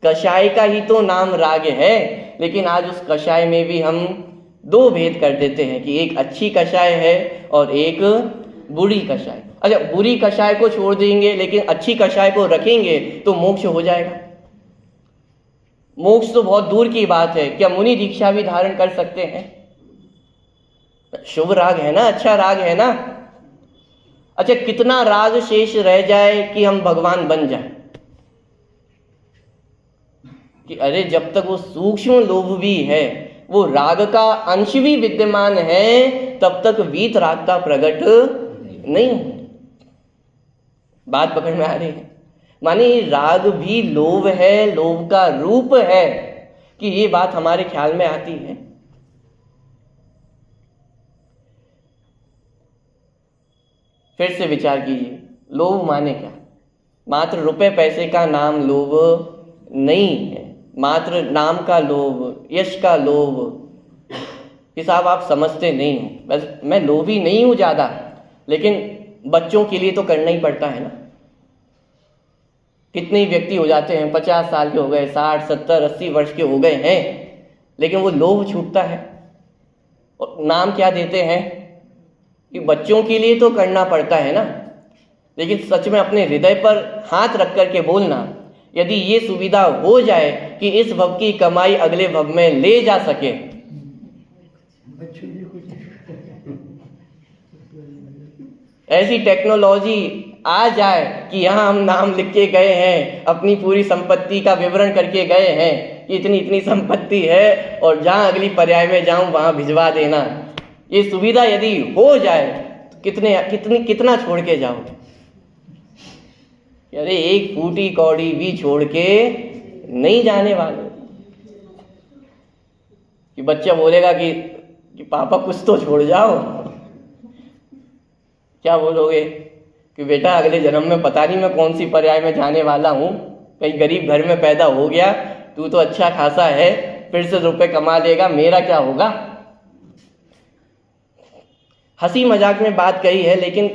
कषाय का ही तो नाम राग है। लेकिन आज उस कषाय में भी हम 2 भेद कर देते हैं कि एक अच्छी कषाय है और एक बुरी कषाय। अच्छा, बुरी कषाय को छोड़ देंगे लेकिन अच्छी कषाय को रखेंगे तो मोक्ष हो जाएगा। मोक्ष तो बहुत दूर की बात है, क्या मुनि दीक्षा भी धारण कर सकते हैं? शुभ राग है ना, अच्छा राग है ना। अच्छा, कितना राग शेष रह जाए कि हम भगवान बन जाए? कि अरे जब तक वो सूक्ष्म लोभ भी है, वो राग का अंश भी विद्यमान है, तब तक वीतरागता प्रकट नहीं। बात पकड़ में आ रही है? माने राग भी लोभ है, लोभ का रूप है, कि ये बात हमारे ख्याल में आती है। फिर से विचार कीजिए, लोभ माने क्या? मात्र रुपए पैसे का नाम लोभ नहीं है, मात्र नाम का लोभ, यश का लोभ। ये साहब आप समझते नहीं हो। बस मैं लोभी नहीं हूं ज्यादा, लेकिन बच्चों के लिए तो करना ही पड़ता है ना। कितने ही व्यक्ति हो जाते हैं, 50 साल के हो गए, 60, 70, 80 वर्ष के हो गए हैं, लेकिन वो लोभ छूटता है। और नाम क्या देते हैं कि बच्चों के लिए तो करना पड़ता है ना। लेकिन सच में अपने हृदय पर हाथ रख करके बोलना, यदि ये सुविधा हो जाए कि इस भव की कमाई अगले भव में ले जा सके, ऐसी टेक्नोलॉजी आ जाए कि यहाँ हम नाम लिख के गए हैं, अपनी पूरी संपत्ति का विवरण करके गए हैं कि इतनी इतनी संपत्ति है, और जहाँ अगली पर्याय में जाऊं वहां भिजवा देना, ये सुविधा यदि हो जाए तो कितना छोड़ के जाओ? अरे एक फूटी कौड़ी भी छोड़ के नहीं जाने वाले। कि बच्चा बोलेगा कि पापा कुछ तो छोड़ जाओ, क्या बोलोगे? कि बेटा अगले जन्म में पता नहीं मैं कौन सी पर्याय में जाने वाला हूँ, कहीं गरीब घर में पैदा हो गया, तू तो अच्छा खासा है, फिर से रुपए कमा लेगा, मेरा क्या होगा? हंसी मजाक में बात कही है, लेकिन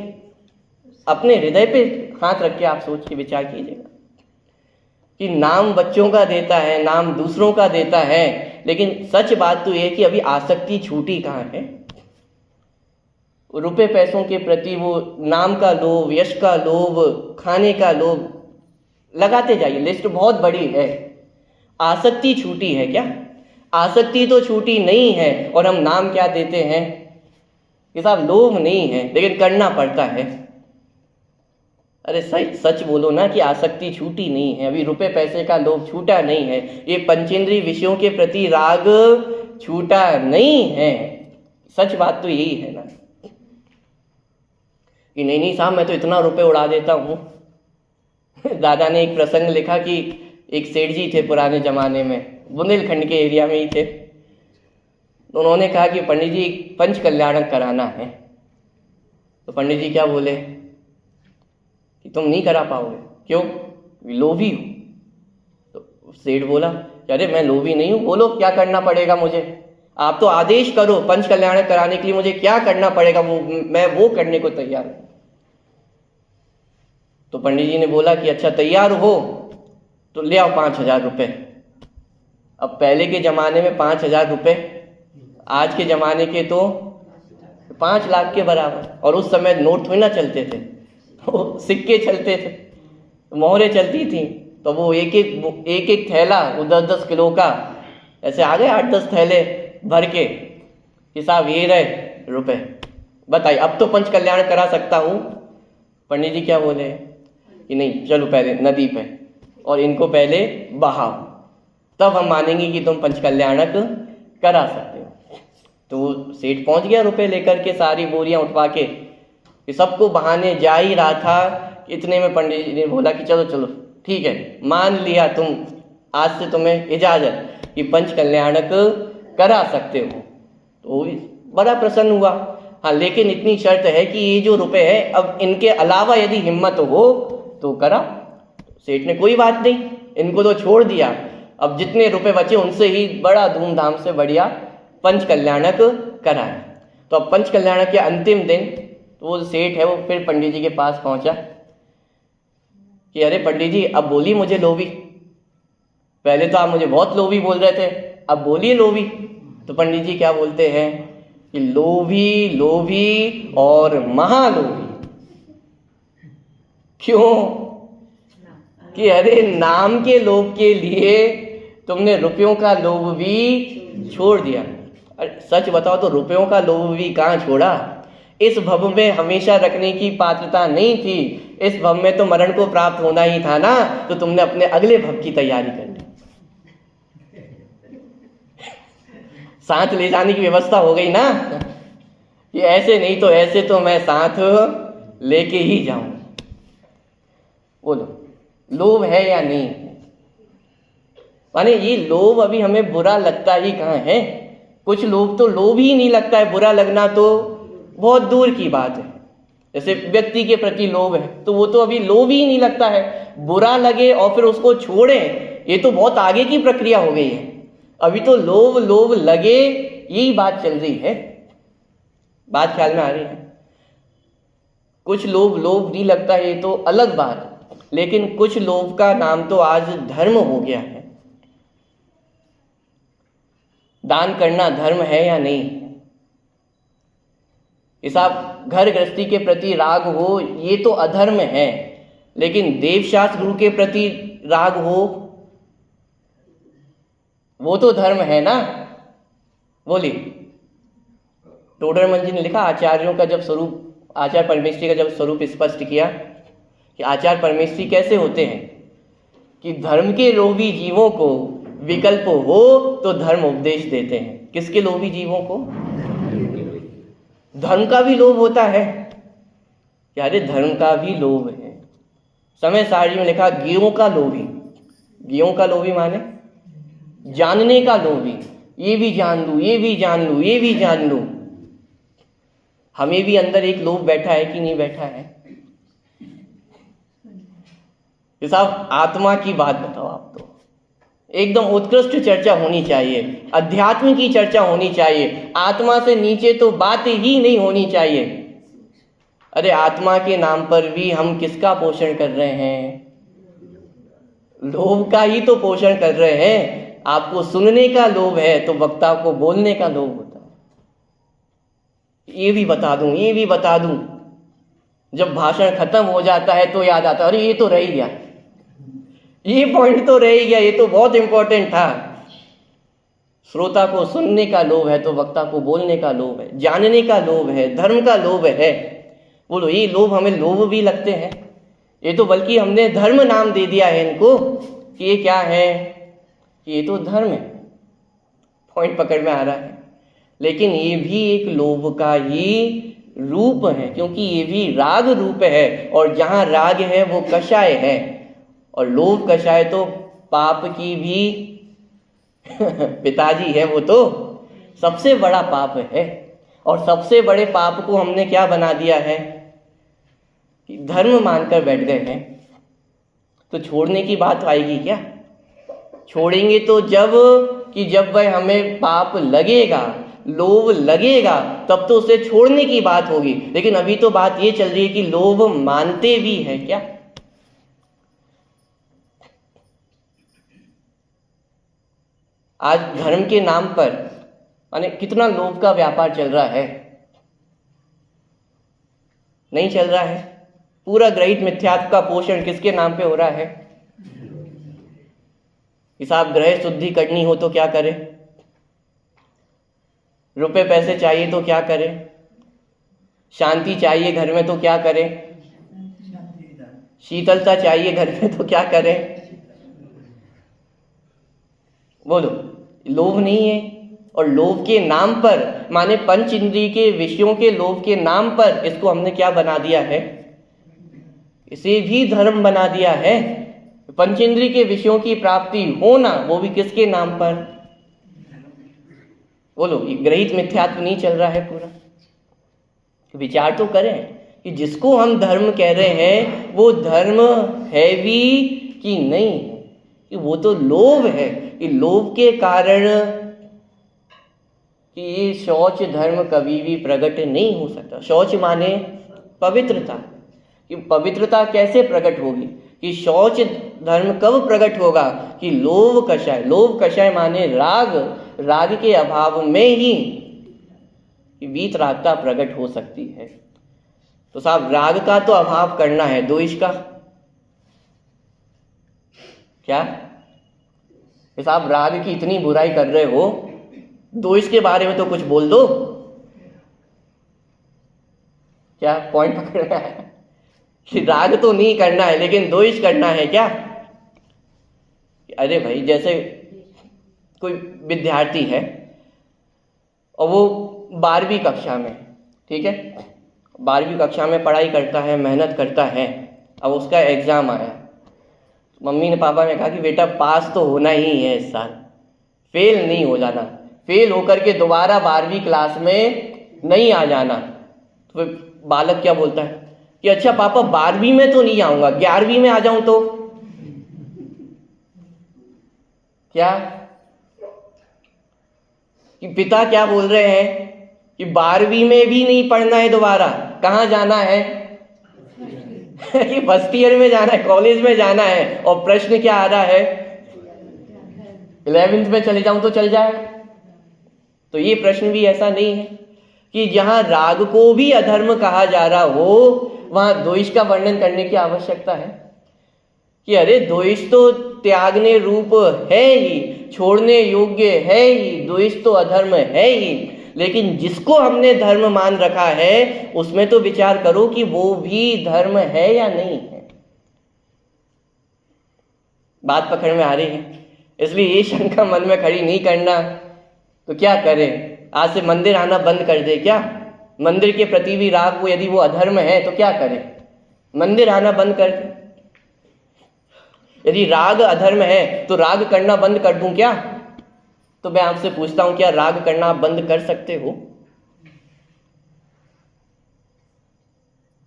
अपने हृदय पे हाथ रख के आप सोच के विचार कीजिएगा कि नाम बच्चों का देता है, नाम दूसरों का देता है, लेकिन सच बात तो यह कि अभी आसक्ति छूटी कहाँ है? रुपए पैसों के प्रति वो नाम का लोभ, यश का लोभ, खाने का लोभ, लगाते जाइए, लिस्ट बहुत बड़ी है। आसक्ति छूटी है क्या? आसक्ति तो छूटी नहीं है, और हम नाम क्या देते हैं कि साहब लोभ नहीं है, लेकिन करना पड़ता है। अरे सच बोलो ना कि आसक्ति छूटी नहीं है, अभी रुपए पैसे का लोभ छूटा नहीं है, ये पंचेंद्रिय विषयों के प्रति राग छूटा नहीं है। सच बात तो यही है ना कि नहीं साहब मैं तो इतना रुपए उड़ा देता हूँ। दादा ने एक प्रसंग लिखा कि एक सेठ जी थे पुराने जमाने में, बुंदेलखंड के एरिया में ही थे। तो उन्होंने कहा कि पंडित जी पंच कल्याणक कराना है। तो पंडित जी क्या बोले कि तुम नहीं करा पाओगे। क्यों? लोभी हो। तो सेठ बोला कि अरे मैं लोभी नहीं हूँ, बोलो क्या करना पड़ेगा मुझे। आप तो आदेश करो पंच कल्याणक कराने के लिए, मुझे क्या करना पड़ेगा मैं वो करने को तैयार हूं। तो पंडित जी ने बोला कि अच्छा तैयार हो तो ले आओ 5,000 रुपये। अब पहले के जमाने में 5,000 रुपये आज के जमाने के तो 5 लाख के बराबर, और उस समय नोट थोड़ी ना चलते थे, वो सिक्के चलते थे, मोहरें चलती थी। तो वो एक एक थैला, वो 10-10 किलो का, ऐसे आ गए 8-10 थैले भर के, हिसाब ये रहे रुपए। बताइए अब तो पंच कल्याण करा सकता हूँ। पंडित जी क्या बोले कि नहीं, चलो पहले नदी पे और इनको पहले बहाओ, तब हम मानेंगे कि तुम पंच कल्याणक करा सकते हो। तो सेठ पहुंच गया रुपए लेकर के, सारी बोरियां उठवा के, सबको बहाने जा ही रहा था। इतने में पंडित जी ने बोला कि चलो चलो ठीक है, मान लिया तुम, आज से तुम्हें इजाजत कि पंच कल्याणक करा सकते हो। तो बड़ा प्रसन्न हुआ। हाँ, लेकिन इतनी शर्त है कि ये जो रुपए है, अब इनके अलावा यदि हिम्मत हो तो करा। सेठ ने कोई बात नहीं, इनको तो छोड़ दिया। अब जितने रुपए बचे उनसे ही बड़ा धूमधाम से बढ़िया पंच कल्याणक कराया। तो अब पंच कल्याणक के अंतिम दिन तो वो सेठ है वो फिर पंडित जी के पास पहुंचा कि अरे पंडित जी अब बोलिए मुझे लोभी, पहले तो आप मुझे बहुत लोभी बोल रहे थे, अब बोलिए लोभी। तो पंडित जी क्या बोलते हैं कि लोभी, लोभी और महालोभी। क्यों? कि अरे नाम के लोभ के लिए तुमने रुपयों का लोभ भी छोड़ दिया। अरे सच बताओ तो रुपयों का लोभ भी कहाँ छोड़ा? इस भव में हमेशा रखने की पात्रता नहीं थी, इस भव में तो मरण को प्राप्त होना ही था ना, तो तुमने अपने अगले भव की तैयारी कर ली। साथ ले जाने की व्यवस्था हो गई ना, कि ऐसे नहीं तो ऐसे तो मैं साथ लेके ही जाऊं। बोलो लोभ है या नहीं? माने ये लोभ अभी हमें बुरा लगता ही कहाँ है? कुछ लोभ तो लोभ ही नहीं लगता है, बुरा लगना तो बहुत दूर की बात है। जैसे व्यक्ति के प्रति लोभ है तो वो तो अभी लोभ ही नहीं लगता है, बुरा लगे और फिर उसको छोड़ें, ये तो बहुत आगे की प्रक्रिया हो गई है। अभी तो लोभ लोभ लगे, यही बात चल रही है। बात ख्याल में आ रही है? कुछ लोभ लोभ नहीं लगता है, ये तो अलग बात, लेकिन कुछ लोभ का नाम तो आज धर्म हो गया है। दान करना धर्म है या नहीं? हिसाब घर गृहस्थी के प्रति राग हो ये तो अधर्म है, लेकिन देवशास्त्र गुरु के प्रति राग हो वो तो धर्म है ना। बोलिए। टोडरमल जी ने लिखा आचार्यों का जब स्वरूप, आचार्य परमेश्वरी का जब स्वरूप स्पष्ट किया कि आचार्य परमेश्वरी कैसे होते हैं कि धर्म के लोभी जीवों को विकल्प हो तो धर्म उपदेश देते हैं। किसके लोभी जीवों को? धर्म का भी लोभ होता है। क्या? अरे धर्म का भी लोभ है। समय सारणी में लिखा ज्ञों का लोभी। ज्ञों का लोभी माने जानने का लोभी, ये भी जान लूं, ये भी जान लूं, ये भी जान लूं। हमें भी अंदर एक लोभ बैठा है कि नहीं बैठा है? साहब आत्मा की बात बताओ, आप तो एकदम उत्कृष्ट चर्चा होनी चाहिए, अध्यात्म की चर्चा होनी चाहिए, आत्मा से नीचे तो बात ही नहीं होनी चाहिए। अरे आत्मा के नाम पर भी हम किसका पोषण कर रहे हैं? लोभ का ही तो पोषण कर रहे हैं। आपको सुनने का लोभ है तो वक्ता को बोलने का लोभ होता है। ये भी बता दूं, ये भी बता दूं, जब भाषण खत्म हो जाता है तो याद आता है अरे ये तो रह ही गया, ये पॉइंट तो रह ही गया, ये तो बहुत इंपॉर्टेंट था। श्रोता को सुनने का लोभ है तो वक्ता को बोलने का लोभ है, जानने का लोभ है, धर्म का लोभ है। बोलो ये लोभ हमें लोभ भी लगते हैं? ये तो बल्कि हमने धर्म नाम दे दिया है इनको कि ये क्या है, कि ये तो धर्म है। पॉइंट पकड़ में आ रहा है? लेकिन ये भी एक लोभ का ही रूप है, क्योंकि ये भी राग रूप है, और जहां राग है वो कषाय है, और लोभ कषाय तो पाप की भी पिताजी है, वो तो सबसे बड़ा पाप है। और सबसे बड़े पाप को हमने क्या बना दिया है कि धर्म मानकर बैठ गए हैं। तो छोड़ने की बात आएगी क्या? छोड़ेंगे तो जब कि जब वह हमें पाप लगेगा, लोभ लगेगा, तब तो उसे छोड़ने की बात होगी। लेकिन अभी तो बात ये चल रही है कि लोभ मानते भी हैं क्या? आज धर्म के नाम पर माने कितना लोभ का व्यापार चल रहा है? नहीं चल रहा है? पूरा ग्रहित मिथ्यात्व का पोषण किसके नाम पे हो रहा है? कि साहब ग्रह शुद्धि करनी हो तो क्या करें, रुपए पैसे चाहिए तो क्या करें, शांति चाहिए घर में तो क्या करें, शीतलता चाहिए घर में तो क्या करें? बोलो, लोभ नहीं है? और लोभ के नाम पर माने पंच इंद्रिय के विषयों के लोभ के नाम पर इसको हमने क्या बना दिया है? इसे भी धर्म बना दिया है। पंचेंद्रिय के विषयों की प्राप्ति होना, वो भी किसके नाम पर? बोलो, ये ग्रहित मिथ्यात्व नहीं चल रहा है पूरा? विचार तो करें कि जिसको हम धर्म कह रहे हैं वो धर्म है भी कि नहीं है? कि वो तो लोभ है। कि लोभ के कारण कि ये शौच धर्म कभी भी प्रकट नहीं हो सकता। शौच माने पवित्रता। कि पवित्रता कैसे प्रकट होगी? कि शौच धर्म कब प्रकट होगा? कि लोभ कषाय। लोभ कषाय माने राग। राग के अभाव में ही वीतरागता प्रकट हो सकती है। तो साहब राग का तो अभाव करना है, द्वेष का क्या? साहब राग की इतनी बुराई कर रहे हो, द्वेष के बारे में तो कुछ बोल दो। क्या पॉइंट पकड़ना है? कि राग तो नहीं करना है लेकिन द्वेष करना है क्या? अरे भाई, जैसे कोई विद्यार्थी है और वो 12वीं कक्षा में, ठीक है, 12वीं कक्षा में पढ़ाई करता है, मेहनत करता है। अब उसका एग्जाम आया, मम्मी ने पापा ने कहा कि बेटा पास तो होना ही है इस साल, फेल नहीं हो जाना, फेल होकर के दोबारा 12वीं क्लास में नहीं आ जाना। तो बालक क्या बोलता है कि अच्छा पापा 12वीं में तो नहीं आऊंगा, 11वीं में आ जाऊं तो क्या? कि पिता क्या बोल रहे हैं कि 12वीं में भी नहीं पढ़ना है दोबारा, कहाँ जाना है? कि फर्स्ट ईयर में जाना है, कॉलेज में जाना है। और प्रश्न क्या आ रहा है? 11वीं में चले जाऊं तो चल जाए। तो ये प्रश्न भी ऐसा नहीं है कि जहां राग को भी अधर्म कहा जा रहा हो वहां द्वेष का वर्णन करने की आवश्यकता है? कि अरे द्वेष तो त्यागने रूप है ही, छोड़ने योग्य है ही, द्वेष तो अधर्म है ही। लेकिन जिसको हमने धर्म मान रखा है उसमें तो विचार करो कि वो भी धर्म है या नहीं है। बात पकड़ में आ रही है? इसलिए ये शंका मन में खड़ी नहीं करना। तो क्या करें? आज से मंदिर आना बंद कर दे क्या? मंदिर के प्रति भी राग, वो यदि वो अधर्म है तो क्या करें? मंदिर आना बंद कर दे। यदि राग अधर्म है तो राग करना बंद कर दूं क्या? तो मैं आपसे पूछता हूं, क्या राग करना आप बंद कर सकते हो?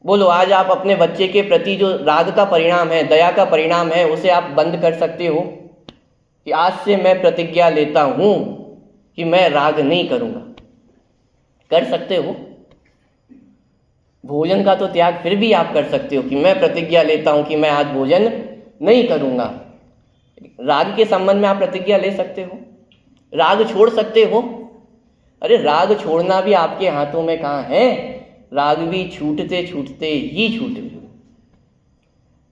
बोलो, आज आप अपने बच्चे के प्रति जो राग का परिणाम है, दया का परिणाम है, उसे आप बंद कर सकते हो? कि आज से मैं प्रतिज्ञा लेता हूं कि मैं राग नहीं करूंगा। कर सकते हो? भोजन का तो त्याग फिर भी आप कर सकते हो कि मैं प्रतिज्ञा लेता हूं कि मैं आज भोजन नहीं करूंगा। राग के संबंध में आप प्रतिज्ञा ले सकते हो? राग छोड़ सकते हो? अरे राग छोड़ना भी आपके हाथों में कहाँ है? राग भी छूटते छूटते ही छूटे।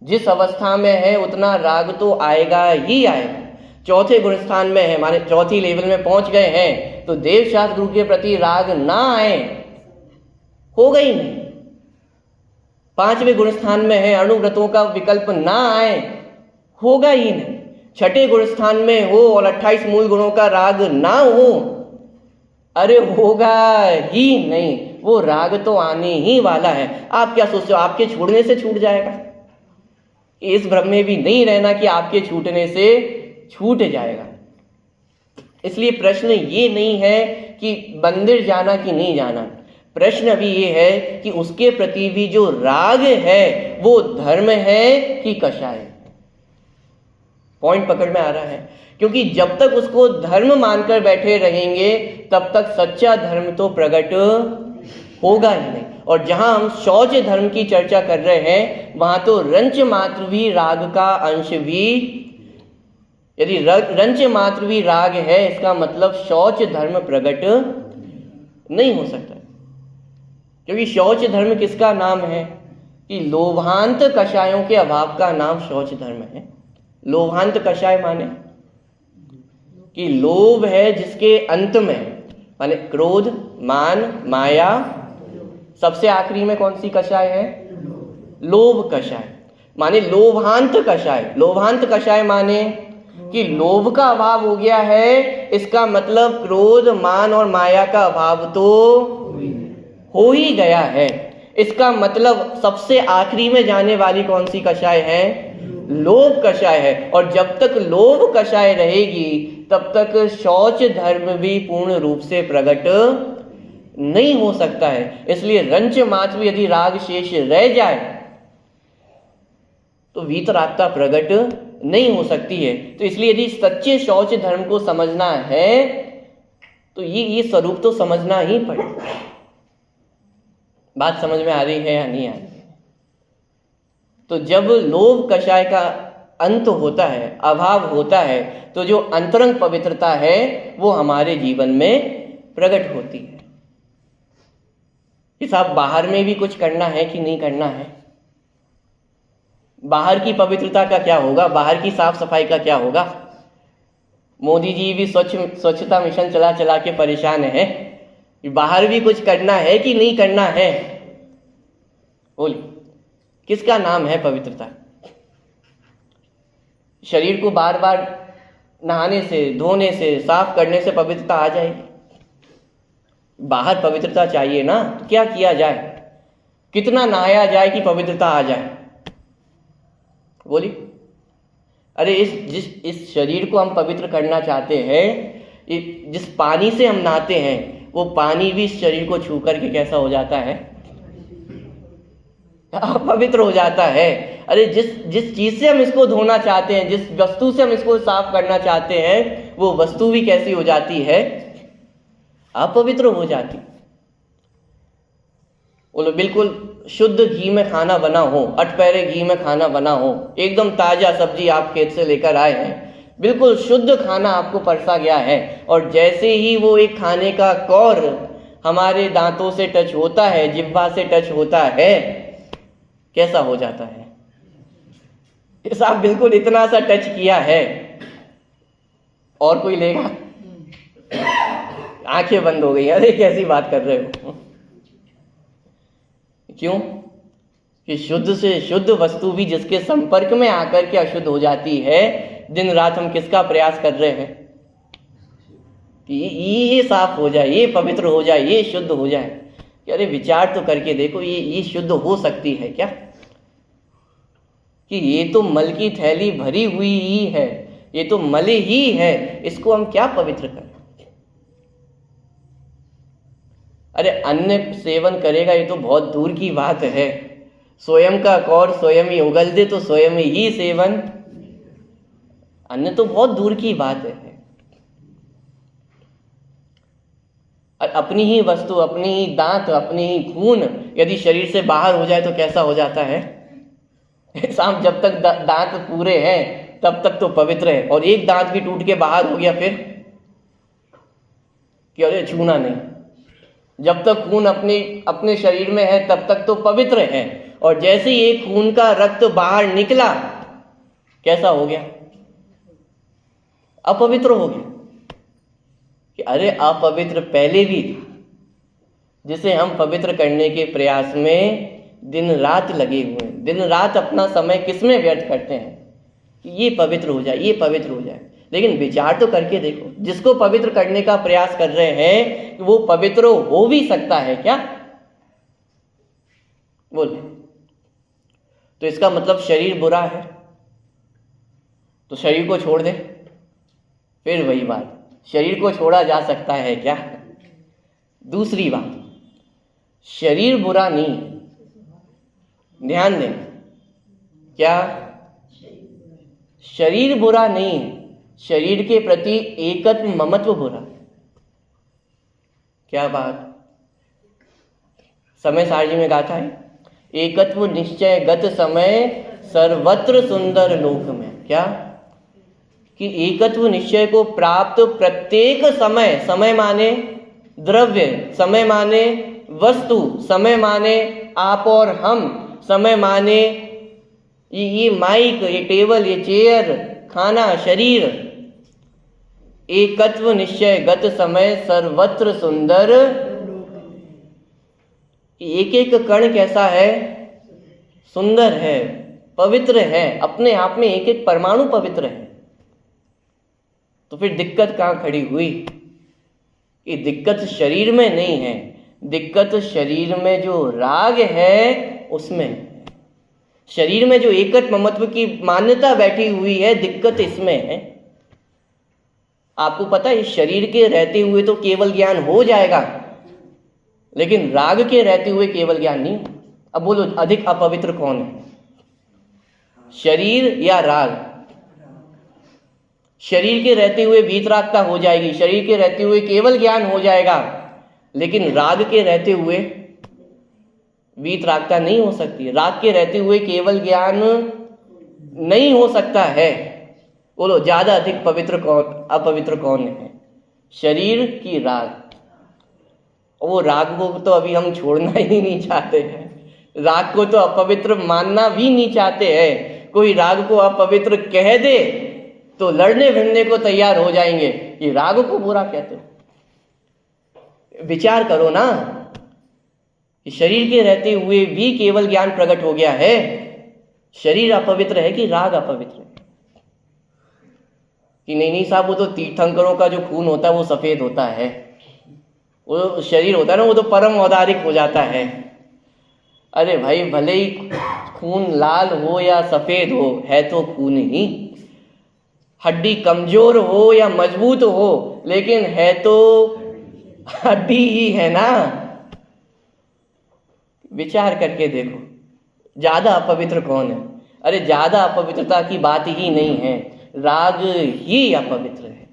जिस अवस्था में है उतना राग तो आएगा ही आएगा। चौथे गुण स्थान में है, माने चौथी लेवल में पहुंच गए हैं, तो देव शास्त्र गुरु के प्रति राग ना आए होगा ही नहीं। 5वें गुण स्थान में है, अणुव्रतों का विकल्प ना आए होगा ही नहीं। 6ठे गुण स्थान में हो और 28 मूल गुणों का राग ना हो, अरे होगा ही नहीं। वो राग तो आने ही वाला है। आप क्या सोचते हो आपके छूटने से छूट जाएगा? इस भ्रम में भी नहीं रहना कि आपके छूटने से छूट जाएगा। इसलिए प्रश्न ये नहीं है कि मंदिर जाना कि नहीं जाना, प्रश्न अभी ये है कि उसके प्रति भी जो राग है वो धर्म है कि कषाय। पॉइंट पकड़ में आ रहा है? क्योंकि जब तक उसको धर्म मानकर बैठे रहेंगे तब तक सच्चा धर्म तो प्रकट होगा ही नहीं। और जहां हम शौच धर्म की चर्चा कर रहे हैं वहां तो रंच मात्र भी राग का अंश भी, यदि रंच मात्र भी राग है इसका मतलब शौच धर्म प्रकट नहीं हो सकता। क्योंकि शौच धर्म किसका नाम है? कि लोभांत कषायों के अभाव का नाम शौच धर्म है। लोभांत कषाय माने कि लोभ है जिसके अंत में, माने क्रोध, मान, माया, सबसे आखिरी में कौन सी कषाय है? लोभ कषाय। माने लोभांत कषाय। लोभांत कषाय माने कि लोभ का अभाव हो गया है, इसका मतलब क्रोध, मान और माया का अभाव तो हो ही गया है। इसका मतलब सबसे आखिरी में जाने वाली कौन सी कषाय है? लोभ कषाय है। और जब तक लोभ कषाय रहेगी तब तक शौच धर्म भी पूर्ण रूप से प्रकट नहीं हो सकता है। इसलिए रंच मात्र यदि राग शेष रह जाए तो वीतरागता प्रकट नहीं हो सकती है। तो इसलिए यदि सच्चे शौच धर्म को समझना है तो ये स्वरूप तो समझना ही पड़ेगा। बात समझ में आ रही है या नहीं आ रही? तो जब लोभ कषाय का अंत होता है, अभाव होता है, तो जो अंतरंग पवित्रता है वो हमारे जीवन में प्रकट होती है। कि साहब बाहर में भी कुछ करना है कि नहीं करना है? बाहर की पवित्रता का क्या होगा? बाहर की साफ सफाई का क्या होगा? मोदी जी भी स्वच्छता मिशन चला चला के परेशान है। बाहर भी कुछ करना है कि नहीं करना है? बोलिए, किसका नाम है पवित्रता? शरीर को बार बार नहाने से, धोने से, साफ करने से पवित्रता आ जाएगी? बाहर पवित्रता चाहिए ना, तो क्या किया जाए? कितना नहाया जाए कि पवित्रता आ जाए? बोलिए। अरे इस शरीर को हम पवित्र करना चाहते हैं, जिस पानी से हम नहाते हैं वो पानी भी इस शरीर को छू करके कैसा हो जाता है? पवित्र हो जाता है। अरे जिस चीज से हम इसको धोना चाहते हैं, जिस वस्तु से हम इसको साफ करना चाहते हैं, वो वस्तु भी कैसी हो जाती है? अपवित्र हो जाती। बोलो, बिल्कुल शुद्ध घी में खाना बना हो, अटपहरे घी में खाना बना हो, एकदम ताजा सब्जी आप खेत से लेकर आए हैं, बिल्कुल शुद्ध खाना आपको परसा गया है, और जैसे ही वो एक खाने का कौर हमारे दांतों से टच होता है, जिह्वा से टच होता है, कैसा हो जाता है? साहब बिल्कुल इतना सा टच किया है, और कोई लेगा? आंखें बंद हो गई। अरे कैसी बात कर रहे हो? क्यों? कि शुद्ध से शुद्ध वस्तु भी जिसके संपर्क में आकर के अशुद्ध हो जाती है। दिन रात हम किसका प्रयास कर रहे हैं कि ये साफ हो जाए, ये पवित्र हो जाए, ये शुद्ध हो जाए। कि अरे विचार तो करके देखो, ये शुद्ध हो सकती है क्या? कि ये तो मल की थैली भरी हुई ही है, ये तो मल ही है, इसको हम क्या पवित्र करें? अरे अन्न सेवन करेगा ये तो बहुत दूर की बात है। स्वयं का कौर स्वयं ही उगल दे तो स्वयं ही सेवन, अन्न तो बहुत दूर की बात है। अपनी ही वस्तु, अपनी ही दांत, अपनी ही खून यदि शरीर से बाहर हो जाए तो कैसा हो जाता है? साहब जब तक दांत पूरे हैं तब तक तो पवित्र है, और एक दांत भी टूट के बाहर हो गया फिर कि अरे छूना नहीं। जब तक खून अपने शरीर में है तब तक तो पवित्र है, और जैसे ही एक खून का रक्त बाहर निकला कैसा हो गया? अपवित्र हो गया। कि अरे अपवित्र पहले भी था, जिसे हम पवित्र करने के प्रयास में दिन रात लगे हुए हैं। दिन रात अपना समय किसमें व्यर्थ करते हैं कि ये पवित्र हो जाए, ये पवित्र हो जाए। लेकिन विचार तो करके देखो, जिसको पवित्र करने का प्रयास कर रहे हैं कि वो पवित्र हो भी सकता है क्या? बोल। तो इसका मतलब शरीर बुरा है तो शरीर को छोड़ दे। फिर वही बात, शरीर को छोड़ा जा सकता है क्या? दूसरी बात, शरीर बुरा नहीं, ध्यान दें। क्या शरीर बुरा नहीं है, शरीर के प्रति एकत्व ममत्व बुरा। क्या बात, समय सारजी में गाथा है, एकत्व निश्चय गत समय सर्वत्र सुंदर लोक में। क्या कि एकत्व निश्चय को प्राप्त प्रत्येक समय, समय माने द्रव्य, समय माने वस्तु, समय माने आप और हम, समय माने ये माइक, ये टेबल, ये चेयर, खाना, शरीर। एकत्व निश्चय गत समय सर्वत्र सुंदर। एक एक कण कैसा है, सुंदर है, पवित्र है, अपने आप में एक एक परमाणु पवित्र है। तो फिर दिक्कत कहाँ खड़ी हुई? कि दिक्कत शरीर में नहीं है, दिक्कत शरीर में जो राग है उसमें। शरीर में जो एकत्व ममत्व की मान्यता बैठी हुई है, दिक्कत इसमें है। आपको पता है, शरीर के रहते हुए तो केवल ज्ञान हो जाएगा, लेकिन राग के रहते हुए केवल ज्ञान नहीं। अब बोलो, अधिक अपवित्र कौन है, शरीर या राग? शरीर के रहते हुए वीतरागता हो जाएगी, शरीर के रहते हुए केवल ज्ञान हो जाएगा, लेकिन राग के रहते हुए वीतरागता नहीं हो सकती। राग के रहते हुए केवल ज्ञान नहीं हो सकता है। बोलो, ज्यादा अधिक पवित्र कौन, अपवित्र कौन है, शरीर की राग? वो राग को तो अभी हम छोड़ना ही नहीं चाहते हैं, राग को तो अपवित्र मानना भी नहीं चाहते हैं। कोई राग को अपवित्र कह दे तो लड़ने भिड़ने को तैयार हो जाएंगे, ये राग को बुरा कहते हो। विचार करो ना, कि शरीर के रहते हुए भी केवल ज्ञान प्रकट हो गया है। शरीर अपवित्र है कि राग अपवित्र है? कि नहीं साहब, वो तो तीर्थंकरों का जो खून होता है वो सफेद होता है, वो शरीर होता है ना, वो तो परम औदारिक हो जाता है। अरे भाई, भले ही खून लाल हो या सफेद हो, है तो खून ही। हड्डी कमजोर हो या मजबूत हो, लेकिन है तो हड्डी ही है ना। विचार करके देखो, ज्यादा अपवित्र कौन है? अरे ज्यादा अपवित्रता की बात ही नहीं है, राग ही अपवित्र है।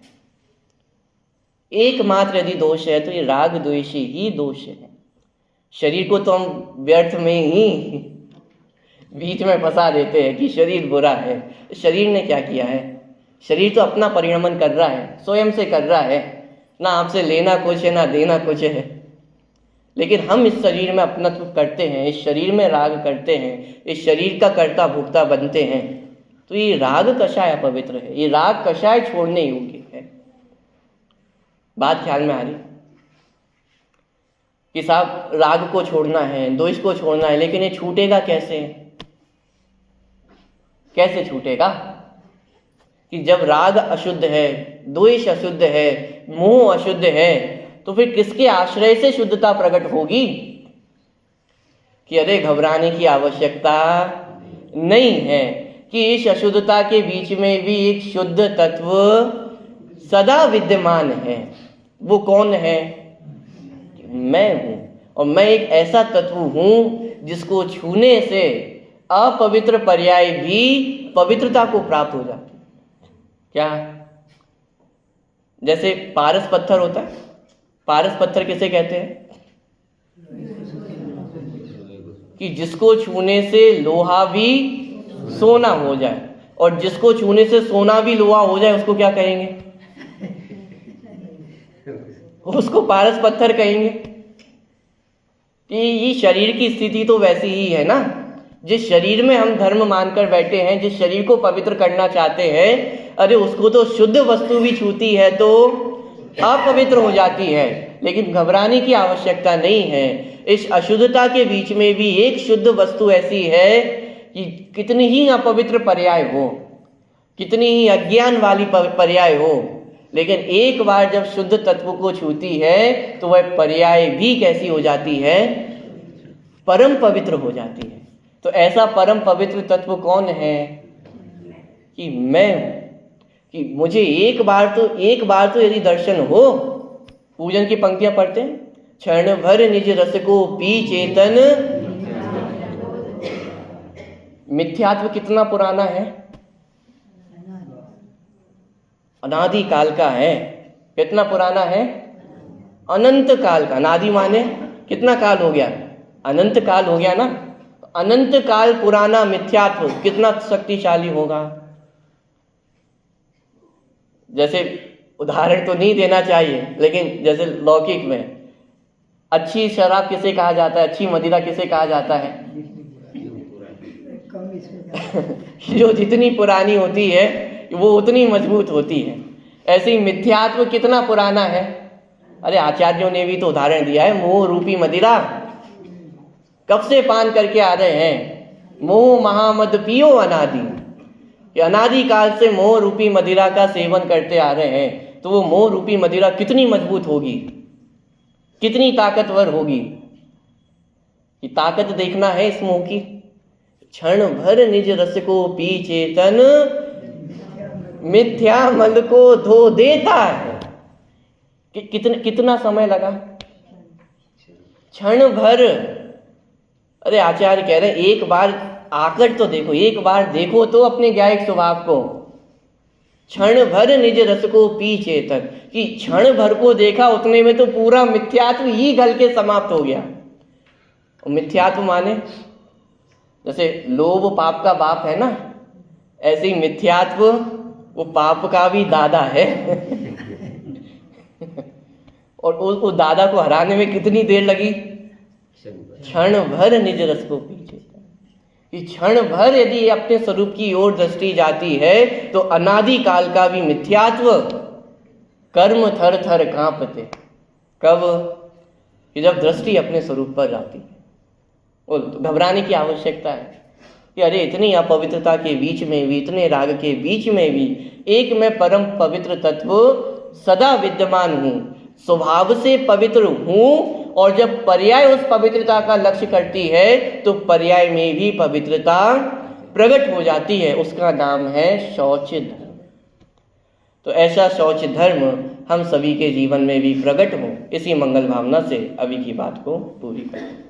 एकमात्र यदि दोष है तो ये राग द्वेषी ही दोष है। शरीर को तो हम व्यर्थ में ही बीच में फंसा देते हैं कि शरीर बुरा है। शरीर ने क्या किया है? शरीर तो अपना परिणमन कर रहा है, स्वयं से कर रहा है, ना आपसे लेना कुछ है ना देना कुछ है। लेकिन हम इस शरीर में अपनत्व करते हैं, इस शरीर में राग करते हैं, इस शरीर का कर्ता भोक्ता बनते हैं। तो ये राग कषाय अपवित्र है, ये राग कषाय छोड़ने योग्य है। बात ख्याल में आ रही कि साहब राग को छोड़ना है, द्वेष को छोड़ना है, लेकिन ये छूटेगा कैसे? कैसे छूटेगा? कि जब राग अशुद्ध है, द्वेष अशुद्ध है, मोह अशुद्ध है, तो फिर किसके आश्रय से शुद्धता प्रकट होगी? कि अरे घबराने की आवश्यकता नहीं है, कि इस अशुद्धता के बीच में भी एक शुद्ध तत्व सदा विद्यमान है। वो कौन है? मैं हूं, और मैं एक ऐसा तत्व हूं जिसको छूने से अपवित्र पर्याय भी पवित्रता को प्राप्त हो जाती है। क्या? जैसे पारस पत्थर होता है, पारस पत्थर किसे कहते हैं? कि जिसको छूने से लोहा भी सोना हो जाए, और जिसको छूने से सोना भी लोहा हो जाए उसको क्या कहेंगे? उसको पारस पत्थर कहेंगे। कि ये शरीर की स्थिति तो वैसी ही है ना। जिस शरीर में हम धर्म मानकर बैठे हैं, जिस शरीर को पवित्र करना चाहते हैं, अरे उसको तो शुद्ध वस्तु भी छूती है तो अपवित्र हो जाती है। लेकिन घबराने की आवश्यकता नहीं है। इस अशुद्धता के बीच में भी एक शुद्ध वस्तु ऐसी है कि कितनी ही अपवित्र पर्याय हो, कितनी ही अज्ञान वाली पर्याय हो, लेकिन एक बार जब शुद्ध तत्व को छूती है तो वह पर्याय भी कैसी हो जाती है? परम पवित्र हो जाती है। तो ऐसा परम पवित्र तत्व कौन है? कि मैं हूं। कि मुझे एक बार तो यदि दर्शन हो, पूजन की पंक्तियां पढ़ते हैं, क्षण भर निज रस को पी चेतन। मिथ्यात्व कितना पुराना है? अनादि काल का है। कितना पुराना है? अनंत काल का। अनादि माने कितना काल हो गया? अनंत काल हो गया ना। अनंत काल पुराना मिथ्यात्व कितना शक्तिशाली होगा। जैसे उदाहरण तो नहीं देना चाहिए, लेकिन जैसे लौकिक में अच्छी शराब किसे कहा जाता है? अच्छी मदिरा किसे कहा जाता है? जो जितनी पुरानी होती है वो उतनी मजबूत होती है। ऐसे ही मिथ्यात्व कितना पुराना है? अरे आचार्यों ने भी तो उदाहरण दिया है, मोह रूपी मदिरा कब से पान करके आ रहे हैं? मोह महामद पियो अनादि, कि अनादि काल से मोह रूपी मदिरा का सेवन करते आ रहे हैं। तो वो मोह रूपी मदिरा कितनी मजबूत होगी, कितनी ताकतवर होगी। ये ताकत देखना है इस मोह की। क्षण भर निज रस को पी चेतन, मिथ्या मल को धो देता है। कितना समय लगा? क्षण भर। अरे आचार्य कह रहे हैं एक बार आकर तो देखो, एक बार देखो तो अपने ज्ञायिक स्वभाव को। क्षण भर निज रस को पी चेतन, कि क्षण भर को देखा उतने में तो पूरा मिथ्यात्व ही गल के समाप्त हो गया। और मिथ्यात्व माने जैसे लोभ पाप का बाप है ना, ऐसे ही मिथ्यात्व वो पाप का भी दादा है। और उस दादा को हराने में कितनी देर लगी? क्षण भर निज रस को पीछे। क्षण भर यदि अपने स्वरूप की ओर दृष्टि जाती है तो अनादि काल का भी मिथ्यात्व कर्म थर थर कांपते। कब? कि जब दृष्टि अपने स्वरूप पर जाती है। और घबराने की आवश्यकता है कि अरे इतनी अपवित्रता के बीच में भी, इतने राग के बीच में भी एक मैं परम पवित्र तत्व सदा विद्यमान हूँ, स्वभाव से पवित्र हूँ। और जब पर्याय उस पवित्रता का लक्ष्य करती है तो पर्याय में भी पवित्रता प्रकट हो जाती है। उसका नाम है शौच धर्म। तो ऐसा शौच धर्म हम सभी के जीवन में भी प्रकट हो, इसी मंगल भावना से अभी की बात को पूरी करें।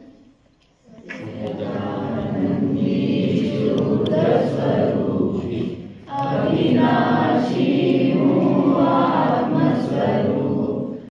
अविनाशी